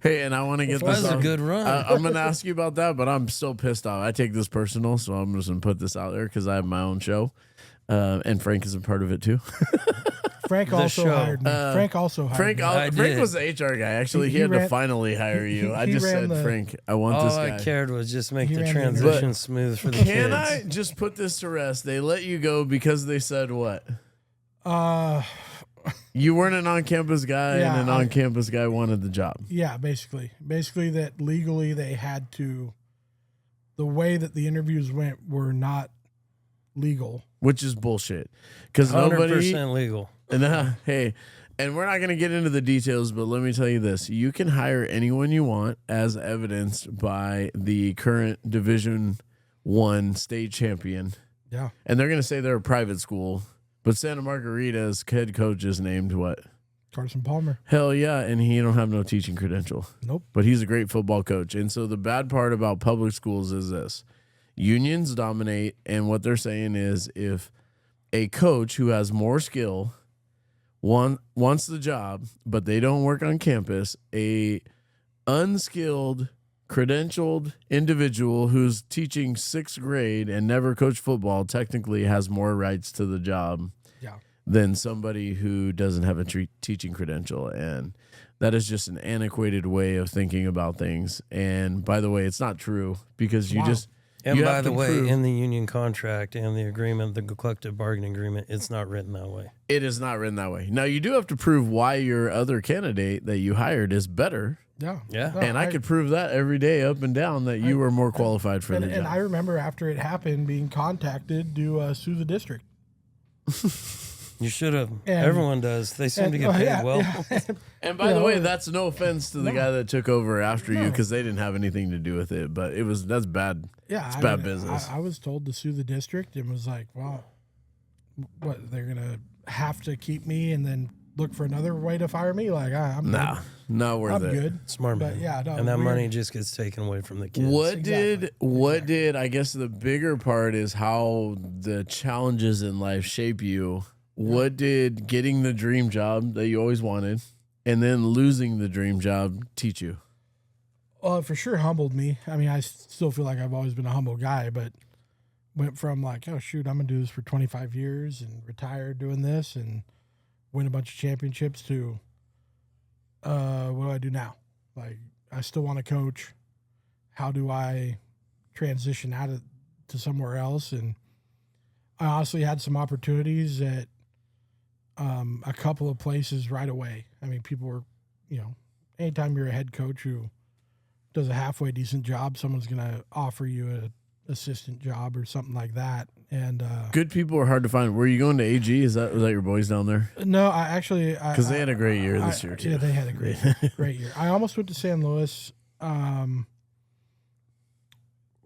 Hey, and I want to get That this was a out. good run. I'm going to ask you about that, but I'm still pissed off. I take this personal, so I'm just going to put this out there because I have my own show, and Frank is a part of it too. Frank also show. hired me. Frank also hired me. I Frank did. was the HR guy. Actually, he He had to ran- finally hire you. I he just ran said, the- Frank, I want All this I guy. cared was just make He the ran the transition But smooth for the Can kids. I just put this to rest? They let you go because they said what? You weren't an on-campus guy, Yeah, and an on-campus guy wanted the job. Yeah, basically that legally they had to. The way that the interviews went were not legal. Which is bullshit. Because 100% legal. And hey, and we're not going to get into the details, but let me tell you this: you can hire anyone you want, as evidenced by the current Division I state champion. Yeah, And they're going to say they're a private school, but Santa Margarita's head coach is named what? Carson Palmer. Hell yeah, and he don't have no teaching credential. Nope. But he's a great football coach. And so the bad part about public schools is this: unions dominate, and what they're saying is if a coach who has more skill wants the job, but they don't work on campus, a unskilled, credentialed individual who's teaching 6th grade and never coached football technically has more rights to the job Yeah. than somebody who doesn't have a teaching credential. And that is just an antiquated way of thinking about things. And by the way, it's not true because you Wow. just And you by have the to way, prove- in the union contract and the agreement, the collective bargaining agreement, it's not written that way. it is not written that way. Now you do have to prove why your other candidate that you hired is better. Yeah. Yeah. No, And I could prove that every day up and down that you were more qualified for the job. And I remember after it happened being contacted to sue the district. You should have. And- Everyone does. They seem to get paid well. And by You the know, way, that's no offense to the guy that took over after you No. because they didn't have anything to do with it. But that's bad. Yeah, It's I bad mean, business. I was told to sue the district and was like, "Wow, what? They're gonna have to keep me and then look for another way to fire me?" Like, I'm Nah, good. not worth I'm it. good. Smart But man. yeah, no, and that weird. money just gets taken away from the kids. What Exactly. did I guess the bigger part is how the challenges in life shape you. What did getting the dream job that you always wanted and then losing the dream job teach you? Well, it for sure humbled me. I mean, I still feel like I've always been a humble guy, but went from like, oh shoot, I'm gonna do this for 25 years and retire doing this and win a bunch of championships to what do I do now? Like, I still want to coach. How do I transition to somewhere else? And I honestly had some opportunities at a couple of places right away. I mean, people were, anytime you're a head coach who does a halfway decent job, someone's going to offer you an assistant job or something like that. And Good people are hard to find. Were you going to AG? Was that your boys down there? no, I actually Because they had a great year this year too. Yeah, they had a great year. I almost went to San Luis,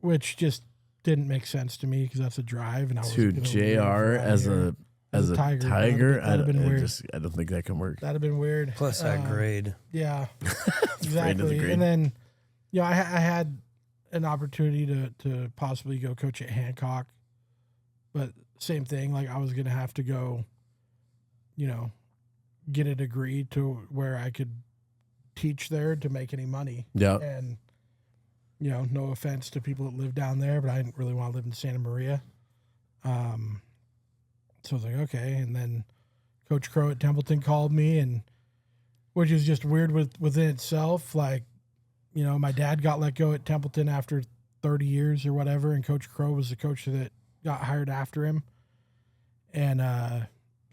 which just didn't make sense to me because that's a drive, and I was To JR as a tiger. That'd have been weird. I don't think that can work. That'd have been weird. Plus that grade. Yeah, Afraid of the exactly. grade. And then, I had an opportunity to possibly go coach at Hancock, but same thing. Like, I was gonna have to go, get a degree to where I could teach there to make any money. Yeah. And no offense to people that live down there, but I didn't really want to live in Santa Maria. So I was like, okay. And then Coach Crow at Templeton called me, and which is just weird within itself. Like, my dad got let go at Templeton after 30 years or whatever, and Coach Crow was the coach that got hired after him. And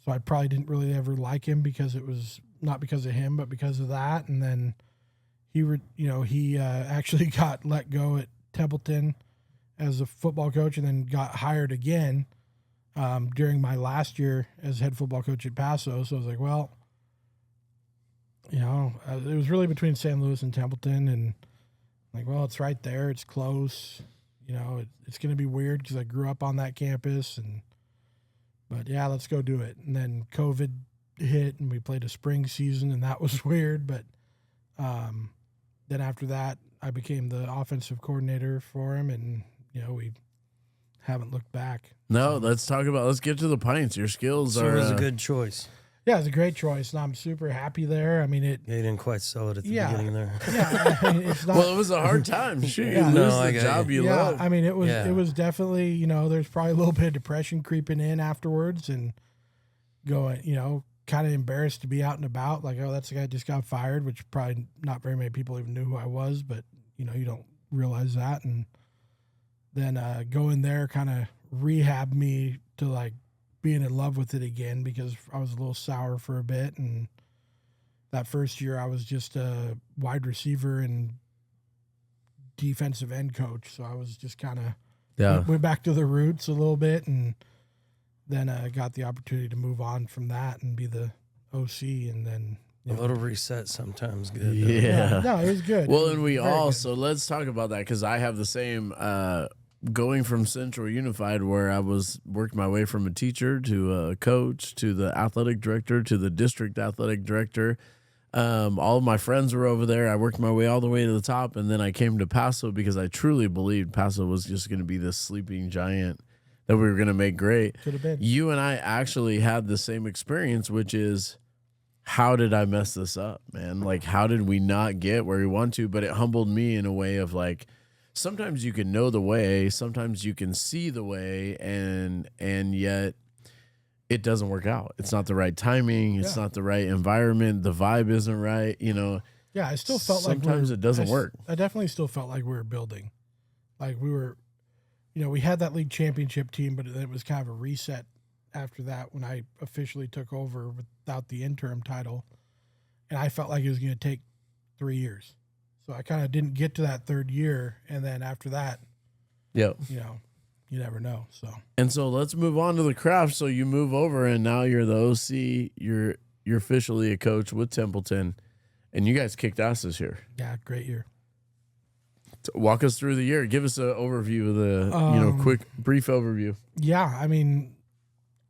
so I probably didn't really ever like him because it was not because of him, but because of that. And then he actually got let go at Templeton as a football coach and then got hired again during my last year as head football coach at Paso. So I was like, well, it was really between San Luis and Templeton, and like, well, it's right there. It's close. It's going to be weird because I grew up on that campus, but yeah, let's go do it. And then COVID hit and we played a spring season, and that was weird, but then after that, I became the offensive coordinator for him, and we haven't looked back. No, let's get to the Pints. Your skills So are. it was a good choice. Yeah, it's a great choice, and I'm super happy there. I mean, Yeah, you didn't quite sell it at the beginning there. Yeah, I mean, it's not. Well, it was a hard time. Shoot, you Yeah. lose No, I the got job you Yeah, love. I mean, it was Yeah. it was definitely, there's probably a little bit of depression creeping in afterwards, and going, kind of embarrassed to be out and about, like, oh, that's the guy that just got fired, which probably not very many people even knew who I was, but you don't realize that, and then going there kind of rehab me to like being in love with it again, because I was a little sour for a bit, and that first year I was just a wide receiver and defensive end coach, so I was just kind of went back to the roots a little bit, and then I got the opportunity to move on from that and be the OC, and then A little reset sometimes good. Yeah. no, it was good. Well, and we Very all, good. so let's talk about that, because I have the same, going from Central Unified, where I worked my way from a teacher to a coach to the athletic director to the district athletic director. All of my friends were over there. I worked my way all the way to the top, and then I came to Paso because I truly believed Paso was just going to be this sleeping giant that we were going to make great. Could have been. You and I actually had the same experience, which is, how did I mess this up, man? Like, how did we not get where we want to? But it humbled me in a way of like, sometimes you can know the way, sometimes you can see the way, and yet it doesn't work out. It's not the right timing. It's not the right environment. The vibe isn't right. Yeah, I still felt sometimes it doesn't work. I definitely still felt like we were building. Like we were, we had that league championship team, but it was kind of a reset after that when I officially took over without the interim title. And I felt like it was going to take 3 years. So I kind of didn't get to that third year. And then after that, Yep. you never know. So, And so let's move on to the craft. So you move over, and now you're the OC. You're officially a coach with Templeton, and you guys kicked ass this year. yeah, great year. Walk us through the year. Give us an overview of the, quick, brief overview. Yeah, I mean,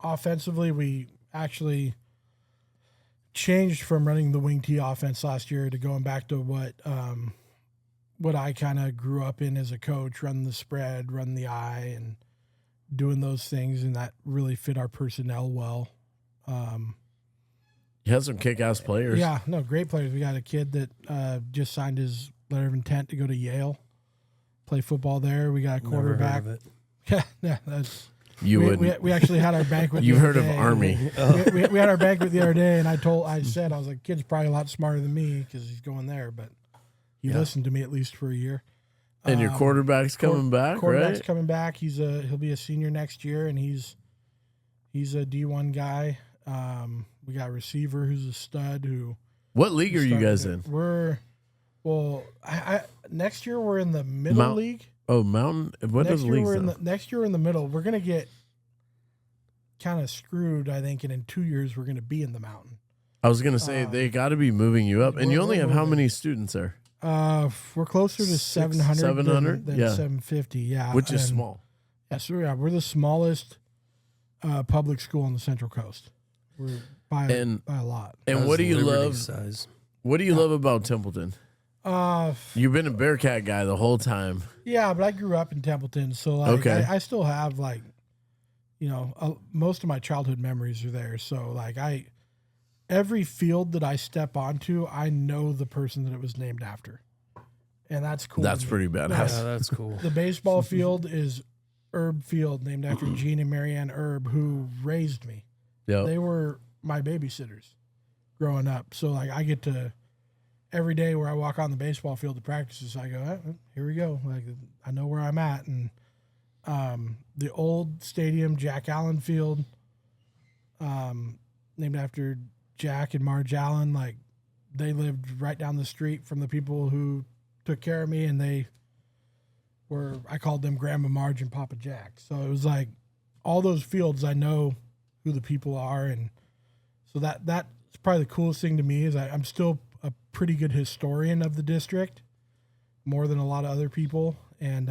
offensively, we actually changed from running the wing T offense last year to going back to what I kind of grew up in as a coach, run the spread, run the eye, and doing those things, and that really fit our personnel well. You had some kick-ass players. Yeah, no, great players. We got a kid that just signed his letter of intent to go to Yale, play football there. We got a Never heard quarterback. of it. Yeah, that's. You would. We actually had our banquet. You've the heard other of day. Army. We had our banquet the other day, and I said, kid's probably a lot smarter than me because he's going there, but he listened to me at least for a year. And your quarterback's coming back, Quarterback's right? coming back. He'll be a senior next year, and he's a D1 guy. We got a receiver who's a stud. What league are you guys in? I next year we're in the middle league. Oh, Mountain. What does league? Next year we're in the middle. We're gonna get kind of screwed, I think, and in 2 years we're gonna be in the Mountain. I was gonna say they got to be moving you up, and you only have how many students there? We're closer to 700 700? than Yeah. 750. Yeah, Which is and- small. Yeah, so we're the smallest public school on the Central Coast. We're by a lot. And That what do was you Liberty love? Size. What do you love about Templeton? You've been a Bearcat guy the whole time. Yeah, but I grew up in Templeton, so Okay. I still have most of my childhood memories are there. So every field that I step onto, I know the person that it was named after, and that's cool. That's to me. pretty badass. Yeah, that's cool. The baseball field is Herb Field, named after Gene and Marianne Herb, who raised me. Yep. They were my babysitters growing up. So I get to every day where I walk on the baseball field to practices, I go, here we go. I know where I'm at. And the old stadium, Jack Allen Field, named after Jack and Marge Allen, they lived right down the street from the people who took care of me, and I called them Grandma Marge and Papa Jack. So it was all those fields, I know who the people are, and so that's probably the coolest thing to me is I'm still a pretty good historian of the district, more than a lot of other people, and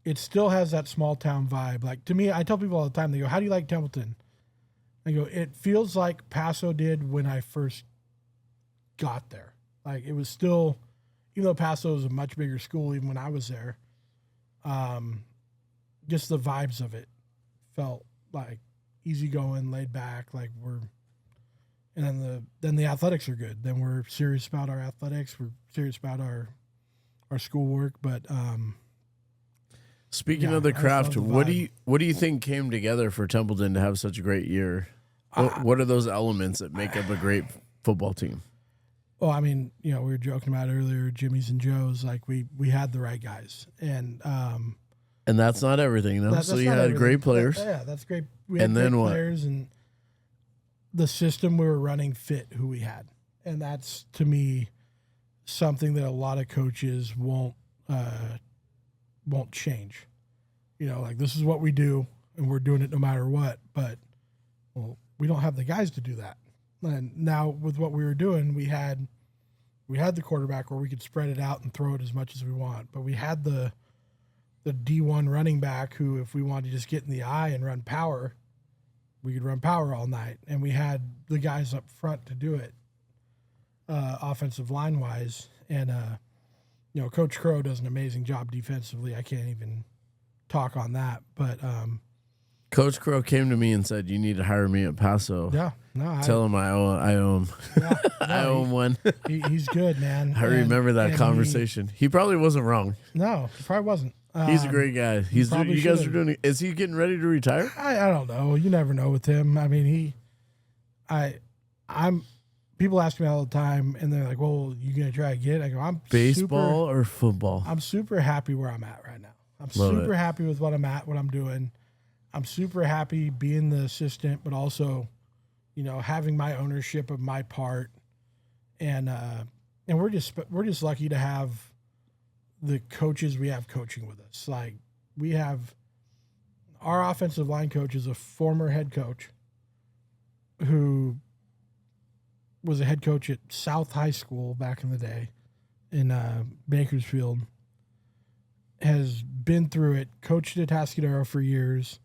it still has that small town vibe. To me, I tell people all the time, they go, "How do you like Templeton?" I go, "It feels like Paso did when I first got there. It was still even though Paso was a much bigger school, even when I was there, just the vibes of it felt like easygoing, laid back. Like and then the athletics are good. Then we're serious about our athletics. We're serious about our schoolwork. But speaking of the craft, what do you think came together for Templeton to have such a great year? What are those elements that make up a great football team? Well, I mean, we were joking about earlier, Jimmy's and Joe's. Like we had the right guys, and that's not everything, though. So you had everything. great players. Yeah, that's great. We had and great then what? Players, and the system we were running fit who we had, and that's to me something that a lot of coaches won't change. Like this is what we do, and we're doing it no matter what. But we don't have the guys to do that. And now with what we were doing, we had the quarterback where we could spread it out and throw it as much as we want. But we had the D1 running back who, if we wanted to just get in the eye and run power, we could run power all night. And we had the guys up front to do it, offensive line wise. And Coach Crow does an amazing job defensively. I can't even talk on that, but Coach Crow came to me and said, "You need to hire me at Paso." Yeah, no, tell him I owe him. Yeah, no, I owe him one. He's good, man. I remember that conversation. He probably wasn't wrong. No, he probably wasn't. He's a great guy. You guys are doing. Is he getting ready to retire? I don't know. You never know with him. I mean, I'm. People ask me all the time, and they're like, "Well, you gonna try again?" I go, "I'm baseball or football." I'm super happy where I'm at right now. I'm Love super it. happy with what I'm at, what I'm doing. I'm super happy being the assistant, but also, having my ownership of my part, and we're just lucky to have the coaches we have coaching with us. Like we have our offensive line coach is a former head coach who was a head coach at South High School back in the day in Bakersfield, has been through it, coached at Atascadero for years,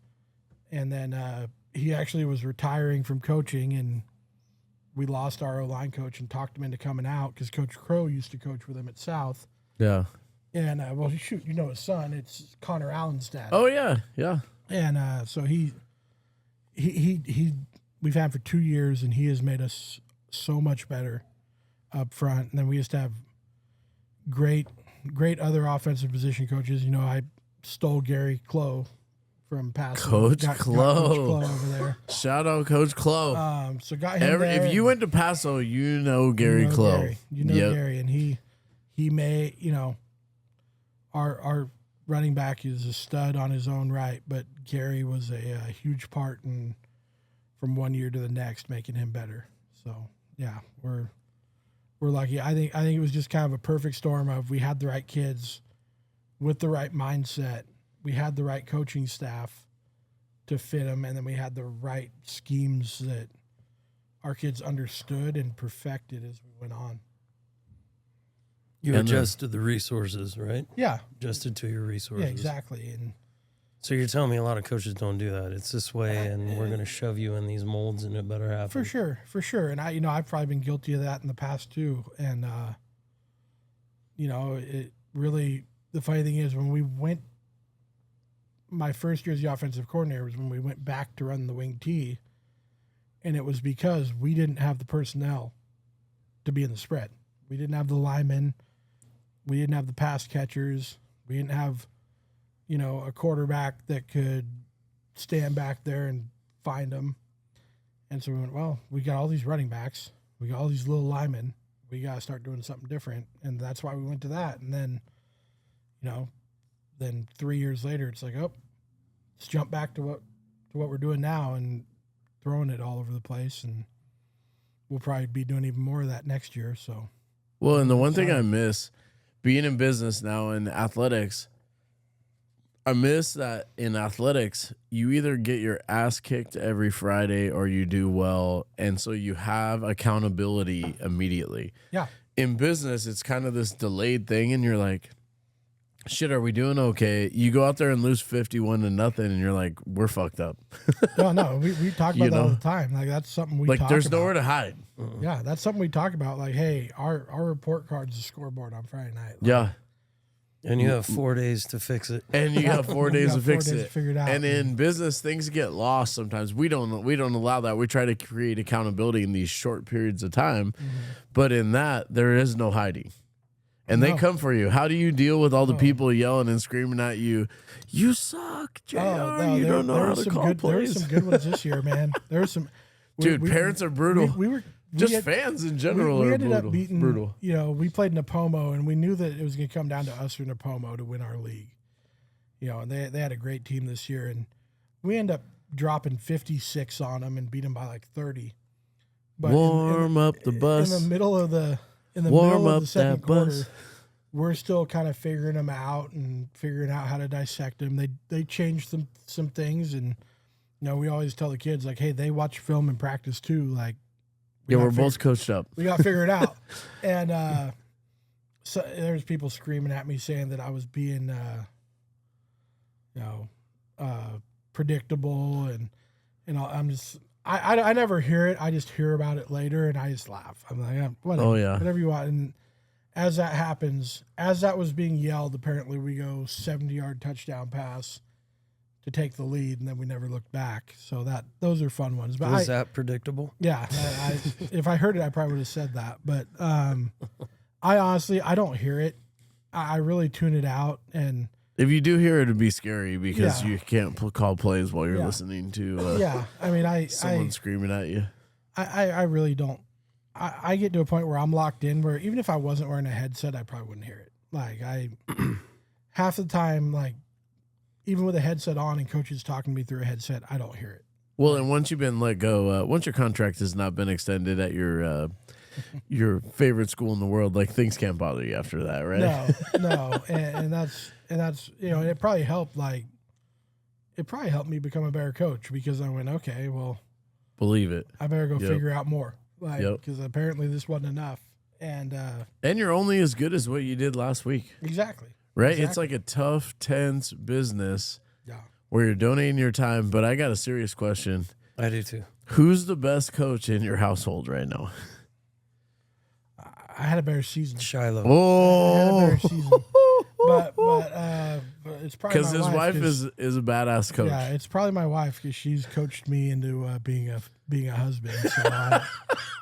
and then he actually was retiring from coaching, and we lost our O-line coach and talked him into coming out because Coach Crow used to coach with him at South. Yeah. And, shoot, his son. It's Connor Allen's dad. Oh, yeah, yeah. And so he we've had him for 2 years, and he has made us so much better up front. And then we used to have great other offensive position coaches. I stole Gary Clough from Paso. Coach got Clough. Coach Clough over there. Shout out Coach Clough. So got him there. If you went to Paso, you know Gary Clough. Gary, and he may, our running back is a stud on his own right, but Gary was a huge part in from one year to the next making him better. So yeah, we're lucky. I think it was just kind of a perfect storm of we had the right kids with the right mindset. We had the right coaching staff to fit them, and then we had the right schemes that our kids understood and perfected as we went on. You adjusted the resources, right? Yeah. Adjusted to your resources. Yeah, exactly. And so you're telling me a lot of coaches don't do that. It's this way, and we're going to shove you in these molds, and it better happen. For sure. And I've probably been guilty of that in the past too. And it really, the funny thing is when we went, my first year as the offensive coordinator was when we went back to run the wing T, and it was because we didn't have the personnel to be in the spread. We didn't have the linemen. We didn't have the pass catchers. We didn't have, a quarterback that could stand back there and find them. And so we went, well, we got all these running backs. We got all these little linemen. We got to start doing something different. And that's why we went to that. And then, then 3 years later, it's like, oh, let's jump back to what we're doing now and throwing it all over the place. And we'll probably be doing even more of that next year. So, well, and the one thing I miss being in business now in athletics, I miss that in athletics, you either get your ass kicked every Friday or you do well. And so you have accountability immediately. Yeah. In business, it's kind of this delayed thing. And you're like, shit, are we doing okay? You go out there and lose 51-0, and you're like, we're fucked up. No, we talk about that all the time. Like that's something we Like, talk there's about. nowhere to hide. Yeah, that's something we talk about. Like, hey, our report card's the scoreboard on Friday night. Like, Yeah. And you have 4 days to fix it. And you got 4 days to fix to it. figure it out. And in business, things get lost sometimes. We don't allow that. We try to create accountability in these short periods of time. But in that, there is no hiding. And they come for you. How do you deal with all the people yelling and screaming at you? You suck, JR. You don't know how to call plays. There were some good ones this year, man. There were some. Dude, parents are brutal. Fans in general we are ended brutal. up beating, brutal. You know, we played Napomo, and we knew that it was going to come down to us or Napomo to win our league. You know, and they had a great team this year, and we ended up dropping 56 on them and beat them by like 30. But Warm up the bus. In the middle of the second quarter, we're still kind of figuring them out and figuring out how to dissect them. They changed some things, and you know, we always tell the kids like, hey, they watch film and practice too. Like, we're both coached up. We got to figure it out. And so there's people screaming at me saying that I was being, predictable, and you know, I'm just. I never hear it. I just hear about it later, and I just laugh. I'm like, whatever, whatever you want. And as that happens, as that was being yelled, apparently we go 70-yard touchdown pass to take the lead, and then we never looked back. So those are fun ones. But Was that predictable? Yeah. If I heard it, I probably would have said that. But I honestly, I don't hear it. I really tune it out, and if you do hear it, it'd be scary because you can't call plays while you're listening to. I mean, someone screaming at you. I really don't. I get to a point where I'm locked in where even if I wasn't wearing a headset, I probably wouldn't hear it. Like half the time, like even with a headset on and coaches talking to me through a headset, I don't hear it. Well, and once you've been let go, once your contract has not been extended at your favorite school in the world, like things can't bother you after that, right? No, and that's you know, it probably helped. Like it probably helped me become a better coach because I went, okay, well, believe it. I better go figure out more. Like, because apparently this wasn't enough. And you're only as good as what you did last week. Exactly. Right? Exactly. It's like a tough, tense business where you're donating your time. But I got a serious question. I do too. Who's the best coach in your household right now? I had a better season. Shiloh. Oh. I had a better season. But it's probably because his wife is a badass coach. Yeah, it's probably my wife because she's coached me into being a husband. So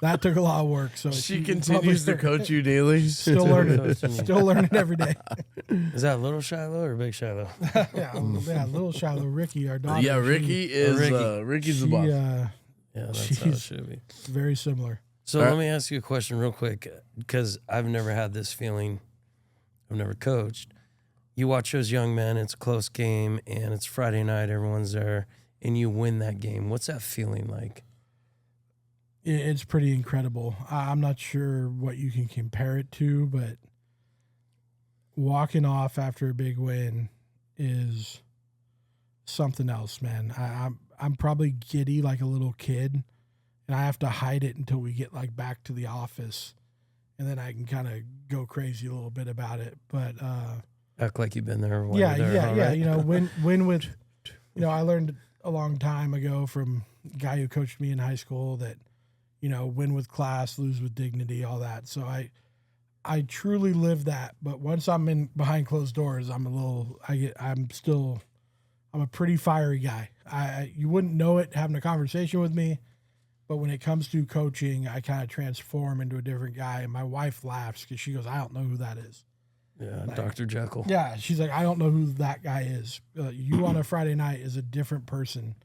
that took a lot of work. So she continues to coach you daily. Still learning every day. Is that little Shiloh or big Shiloh? yeah, little Shiloh, Ricky, our daughter. Yeah, Ricky's the boss. Yeah, that's how it should be. Very similar. So let me ask you a question real quick because I've never had this feeling. I've never coached. You watch those young men, it's a close game, and it's Friday night, everyone's there, and you win that game. What's that feeling like? It's pretty incredible. I'm not sure what you can compare it to, but walking off after a big win is something else, man. I'm probably giddy like a little kid, and I have to hide it until we get like back to the office. And then I can kind of go crazy a little bit about it, but act like you've been there. Yeah. You know, win with, you know, I learned a long time ago from a guy who coached me in high school that, you know, win with class, lose with dignity, all that. So I truly live that. But once I'm in behind closed doors, I'm a pretty fiery guy. You wouldn't know it having a conversation with me. But when it comes to coaching, I kind of transform into a different guy. And my wife laughs because she goes, I don't know who that is. Yeah, like, Dr. Jekyll. Yeah, she's like, I don't know who that guy is. You on a Friday night is a different person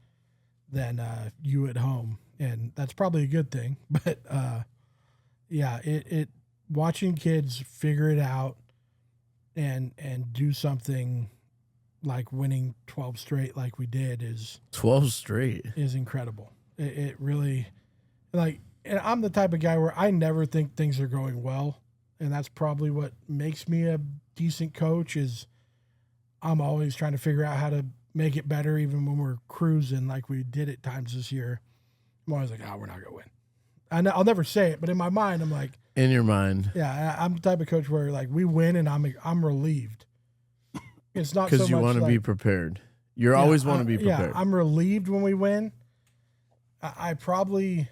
than you at home. And that's probably a good thing. But, it watching kids figure it out and do something like winning 12 straight like we did is 12 straight is incredible. It really, like, and I'm the type of guy where I never think things are going well. And that's probably what makes me a decent coach is I'm always trying to figure out how to make it better even when we're cruising like we did at times this year. I'm always like, we're not going to win. I'll never say it, but in my mind, I'm like. In your mind. Yeah, I'm the type of coach where, like, we win and I'm relieved. It's not so because you much want to like, be prepared. You always want to be prepared. Yeah, I'm relieved when we win. I probably.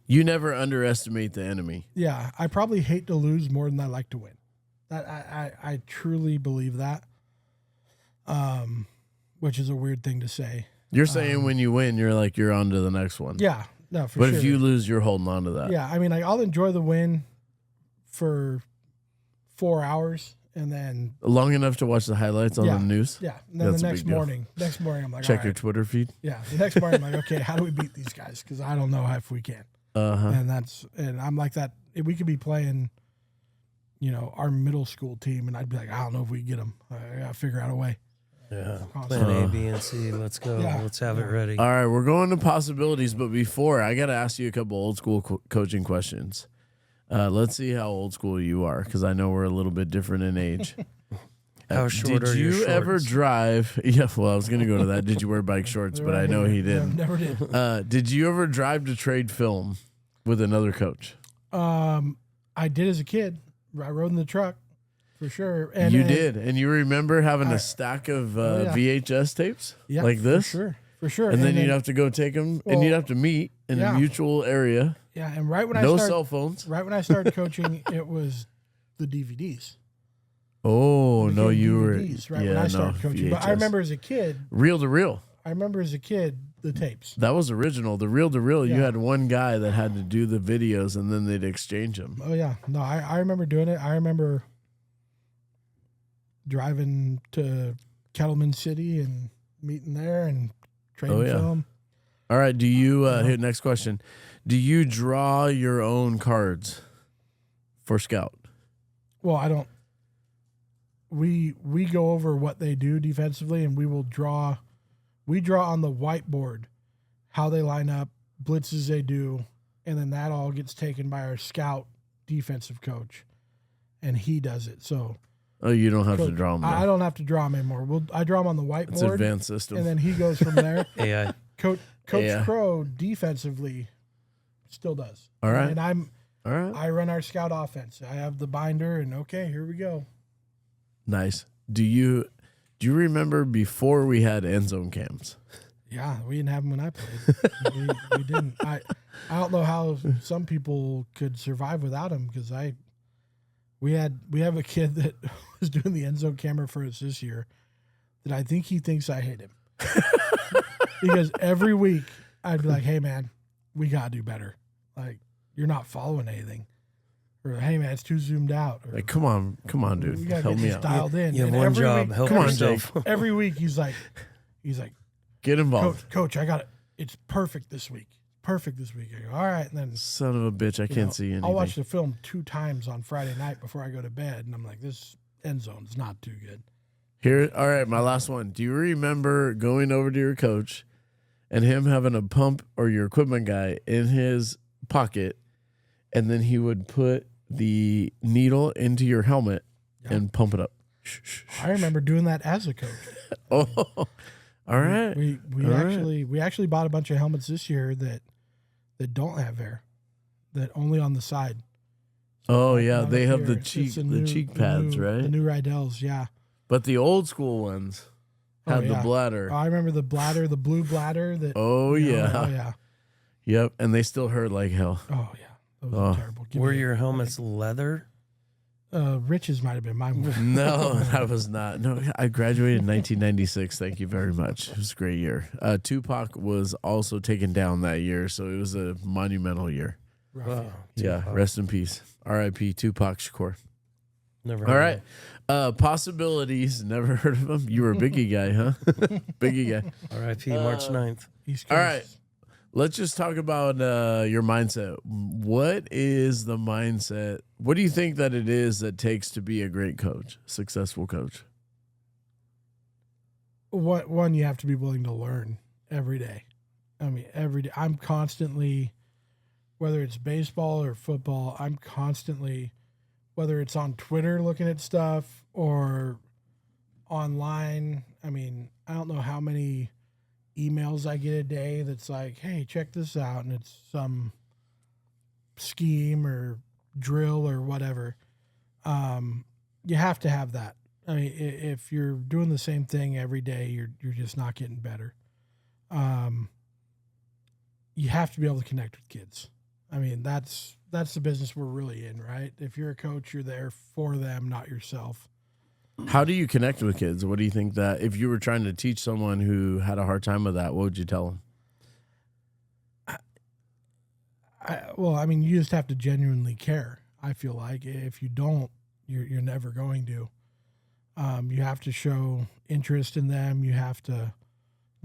You never underestimate the enemy. Yeah, I probably hate to lose more than I like to win. I truly believe that. Which is a weird thing to say. You're saying when you win, you're like, you're on to the next one. Yeah, no, for but sure. if you lose, you're holding on to that. Yeah, I mean, like, I'll enjoy the win for 4 hours and then Long enough to watch the highlights on the news. Yeah, and then That's a the big deal. next morning, I'm like, Check all your right. Twitter feed. Yeah, the next morning, I'm like, okay, how do we beat these guys? Because I don't know if we can. And I'm like that. If we could be playing, our middle school team, and I'd be like, I don't know if we can get them. I gotta figure out a way. Yeah, plan A, B, and C. Let's go. Yeah. Let's have it ready. All right, we're going to possibilities, but before, I got to ask you a couple old school coaching questions. Let's see how old school you are, because I know we're a little bit different in age. How short did are your you shorts? ever drive? Yeah, well, I was going to go to that. Did you wear bike shorts? But I know he didn't. Never did. Did you ever drive to trade film with another coach? I did as a kid. I rode in the truck for sure. And You did, and you remember having a stack of VHS tapes like this? For sure. And then you'd have to go take them, and you'd have to meet in a mutual area. Yeah, and right when No cell phones. Right when I started coaching, it was the DVDs. Oh, no, Became you were. DVDs right when I started coaching. But I remember as a kid, Reel to reel. the tapes. That was original. The reel to reel, you Yeah. had one guy that had to do the videos, and then they'd exchange them. Oh yeah, no, I remember doing it. I remember driving to Kettleman City and meeting there and trading film. All right. Do you here? Next question. Do you draw your own cards for scout? Well, I don't. We go over what they do defensively, and we will draw. We draw on the whiteboard how they line up, blitzes they do, and then that all gets taken by our scout defensive coach, and he does it. So. Oh, you don't have Coach, to draw them. I don't have to draw them anymore. I draw them on the whiteboard. It's an advanced system. And then he goes from there. AI. Coach Crow defensively still does. All right. And All right. I run our scout offense. I have the binder, and okay, here we go. Nice. Do you remember before we had end zone cams? Yeah, we didn't have them when I played. we didn't. I don't know how some people could survive without them because we have a kid that was doing the end zone camera for us this year that I think he thinks I hit him. Because every week I'd be like, hey man, we gotta do better. Like, you're not following anything. Or hey man, it's too zoomed out. Or, Like, come on, dude. we gotta Help get me this out. dialed in. You have And one every job. week- Help Come on, yourself. Every week he's like, Get involved. Coach, I got it. It's perfect this week. Perfect this week. I go, all right, and then Son of a bitch, I can't see anything. I'll watch the film 2 times on Friday night before I go to bed, and I'm like, this end zone is not too good. Here, all right, my last one. Do you remember going over to your coach and him having a pump or your equipment guy in his pocket, and then he would put the needle into your helmet and pump it up? I remember doing that as a coach. Oh, all right. We actually bought a bunch of helmets this year that don't have air, that only on the side. Oh yeah, Not they up have here. the It's cheek pads, right? The new Rydell's, yeah. But the old school ones had the bladder. I remember the bladder, the blue bladder. That. Oh yeah. Oh yeah. Yep, and they still hurt like hell. Oh yeah. Those are terrible. Were your helmets leather? Rich's might have been mine. No, I was not. No, I graduated in 1996. Thank you very much. It was a great year. Tupac was also taken down that year, so it was a monumental year. Wow. Yeah, rest in peace. R.I.P. Tupac Shakur. Never. All right. Possibilities. Never heard of him. You were a Biggie guy, huh? Biggie guy. R.I.P. March 9th. East Coast. All right. Let's just talk about your mindset. What is the mindset? What do you think that it is that takes to be a great coach, successful coach? One, you have to be willing to learn every day. I mean, every day. I'm constantly, whether it's baseball or football, I'm constantly, whether it's on Twitter looking at stuff or online. I mean, I don't know how many emails I get a day that's like, hey, check this out. And it's some scheme or drill or whatever. You have to have that I mean, if you're doing the same thing every day, you're just not getting better. You have to be able to connect with kids. I mean, that's the business we're really in, right? If you're a coach, you're there for them, not yourself. How do you connect with kids? What do you think that if you were trying to teach someone who had a hard time with that, what would you tell them? Well, I mean, you just have to genuinely care. I feel like if you don't, you're never going to. You have to show interest in them. You have to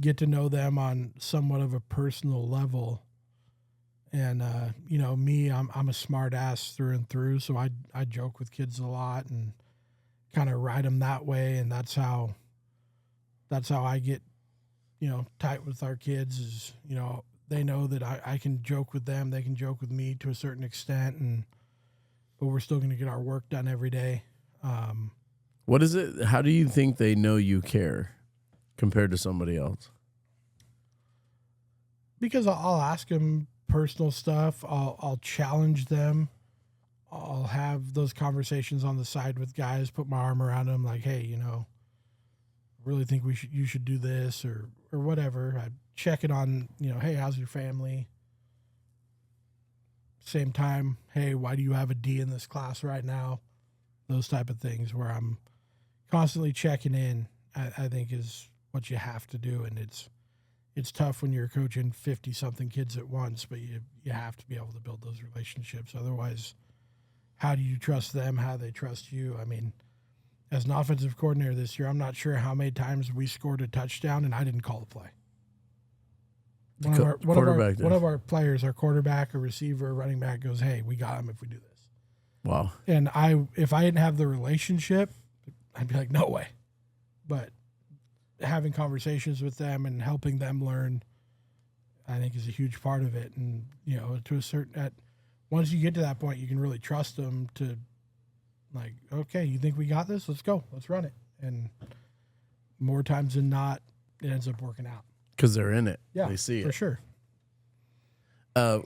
get to know them on somewhat of a personal level. And you know, me, I'm a smart ass through and through, so I joke with kids a lot and kind of ride them that way, and that's how I get, you know, tight with our kids. Is, you know, they know that I can joke with them, they can joke with me to a certain extent, but we're still going to get our work done every day. What is it? How do you think they know you care compared to somebody else? Because I'll ask them personal stuff. I'll challenge them. I'll have those conversations on the side with guys, put my arm around them like, hey, you know, really think you should do this or whatever. I check it on, you know, hey, how's your family? Same time, hey, why do you have a D in this class right now? Those type of things where I'm constantly checking in, I think is what you have to do. And it's tough when you're coaching 50-something kids at once, but you have to be able to build those relationships. Otherwise, how do you trust them? How do they trust you? I mean, as an offensive coordinator this year, I'm not sure how many times we scored a touchdown and I didn't call the play. One of our players, our quarterback, or receiver, or running back goes, hey, we got him if we do this. Wow. And if I didn't have the relationship, I'd be like, no way. But having conversations with them and helping them learn, I think, is a huge part of it. And, you know, to a certain, once you get to that point, you can really trust them to, like, okay, you think we got this? Let's go. Let's run it. And more times than not, it ends up working out. Because they're in it. Yeah, they see it. For sure.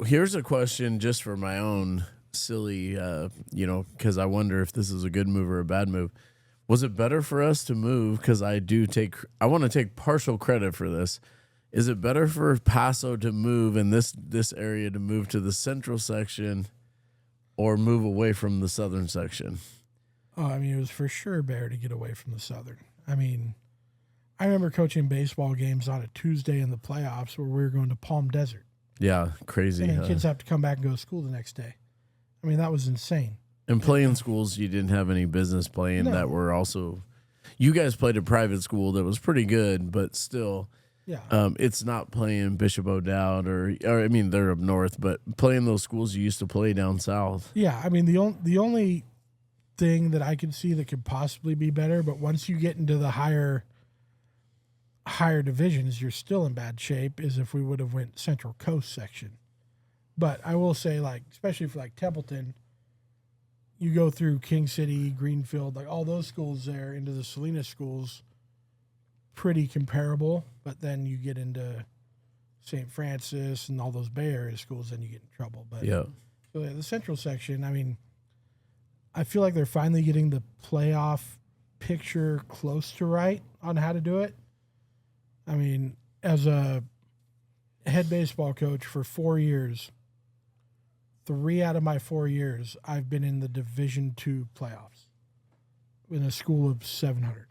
Here's a question just for my own silly, you know, because I wonder if this is a good move or a bad move. Was it better for us to move? Because I want to take partial credit for this. Is it better for Paso to move in this area to move to the central section or move away from the southern section? Oh, I mean, it was for sure better to get away from the southern. I mean, I remember coaching baseball games on a Tuesday in the playoffs where we were going to Palm Desert. Yeah, crazy. And then kids have to come back and go to school the next day. I mean, that was insane. And playing schools you didn't have any business playing that were also – you guys played a private school that was pretty good, but still it's not playing Bishop O'Dowd or I mean, they're up north, but playing those schools you used to play down south. Yeah, I mean, the only thing that I can see that could possibly be better, but once you get into the higher divisions, you're still in bad shape, is if we would have went Central Coast section. But I will say, like, especially for like Templeton, you go through King City, Greenfield, like all those schools there into the Salinas schools, pretty comparable. But then you get into St. Francis and all those Bay Area schools, then you get in trouble. But yeah, so the central section, I mean, I feel like they're finally getting the playoff picture close to right on how to do it. I mean, as a head baseball coach for 4 years, 3 out of my 4 years, I've been in the Division II playoffs in a school of 700.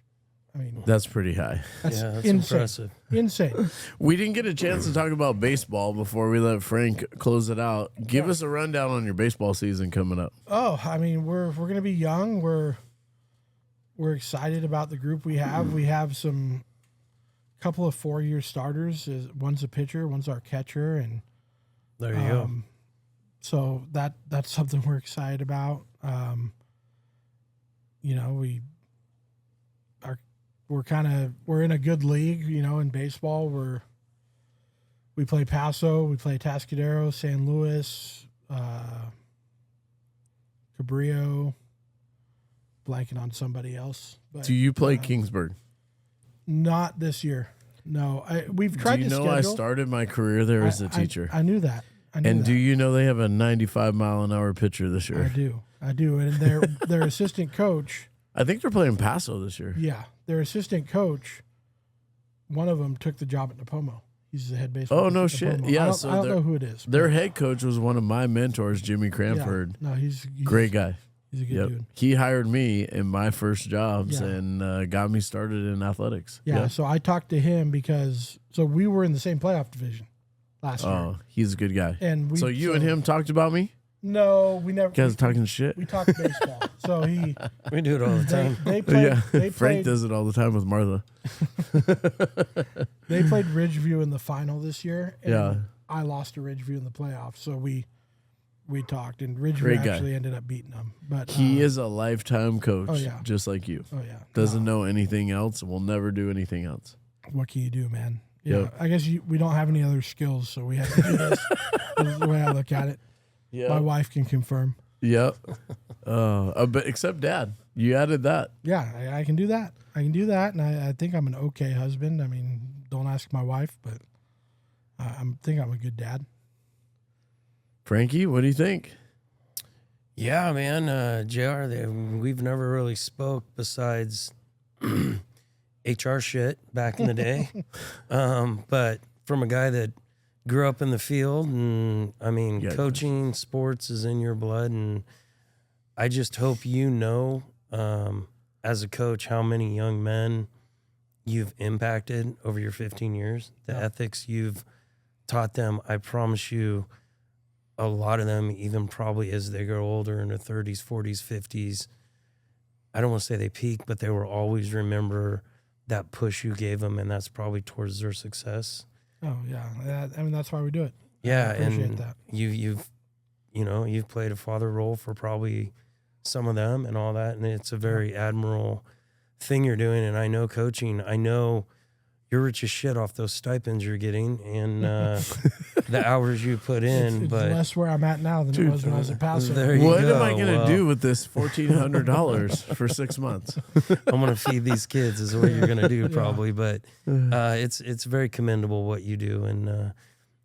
I mean, that's pretty high. That's insane. Impressive. Insane. We didn't get a chance to talk about baseball before we let Frank close it out. Give us a rundown on your baseball season coming up. Oh, I mean, we're going to be young. We're excited about the group we have. We have some couple of 4-year starters. One's a pitcher, one's our catcher, and there you go. So that's something we're excited about. You know, we're in a good league. You know, in baseball, we play Paso, we play Tascadero, San Luis, Cabrillo. Blanking on somebody else. But, do you play Kingsburg? Not this year. No, we've tried to schedule. Do you know I started my career there as a teacher? I knew that. Do you know they have a 95-mile-an-hour pitcher this year? I do. And their assistant coach I think they're playing Paso this year. Yeah, their assistant coach, one of them took the job at Napomo. He's the head baseball. Oh, no coach at shit. Napomo. Yeah, I don't, so I don't they're- know who it is. Their head coach was one of my mentors, Jimmy Cranford. No, he's Great guy. He's a good Yep. dude. He hired me in my first jobs Yeah. and got me started in athletics. Yeah, Yep. so I talked to him because we were in the same playoff division last year, Oh, he's a good guy. and So you and him talked about me? No, we never. You guys talking shit? We talked baseball. So We do it all the time. they played. Yeah. They Frank played. does it all the time with Martha. They played Ridgeview in the final this year. And Yeah. I lost to Ridgeview in the playoffs, so we talked, and Ridgeview Great guy. actually ended up beating them. But He is a lifetime coach, Oh, yeah. just like you. Oh yeah, Doesn't No, know anything else and will never do anything else. what can you do, man? Yeah, Yep. I guess we don't have any other skills, so we have to do this. That's the way I look at it. My Yeah. wife can confirm. Yep. But except dad. You added that. Yeah, I can do that. I can do that, and I think I'm an okay husband. I mean, don't ask my wife, but I think I'm a good dad. Frankie, what do you think? Yeah, man. JR, we've never really spoke besides HR shit back in the day. But from a guy that grew up in the field, and I mean, Yeah, coaching sports is in your blood, and I just hope you know, as a coach, how many young men you've impacted over your 15 years, the ethics you've taught them. I promise you, a lot of them, even probably as they grow older in their 30s, 40s, 50s, I don't want to say they peak, but they will always remember that push you gave them, and that's probably towards their success. Oh yeah, I mean that's why we do it. Yeah, I appreciate and that. you've played a father role for probably some of them and all that, and it's a very admirable thing you're doing. And I know coaching, I know you're rich as shit off those stipends you're getting and the hours you put in. It's but less where I'm at now than it was when I was at Paso. there you What go. am I going to Well, do with this $1,400 for 6 months? I'm going to feed these kids is what you're going to do probably. But it's very commendable what you do. And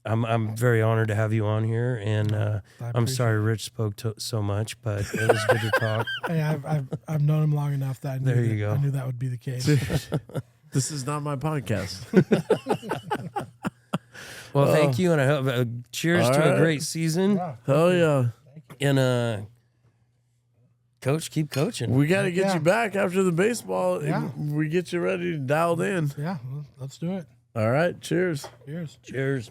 I'm very honored to have you on here. And I'm appreciate sorry Rich spoke so much, but it was good to talk. Hey, I've known him long enough that I knew There you go. I knew that would be the case. This is not my podcast. Well, thank you. And I hope cheers All to right. a great season. Yeah. Hell yeah. And coach, keep coaching. We got to get Yeah. you back after the baseball. Yeah. We get you ready to dialed in. Yeah, well, let's do it. All right. Cheers. Cheers. Cheers.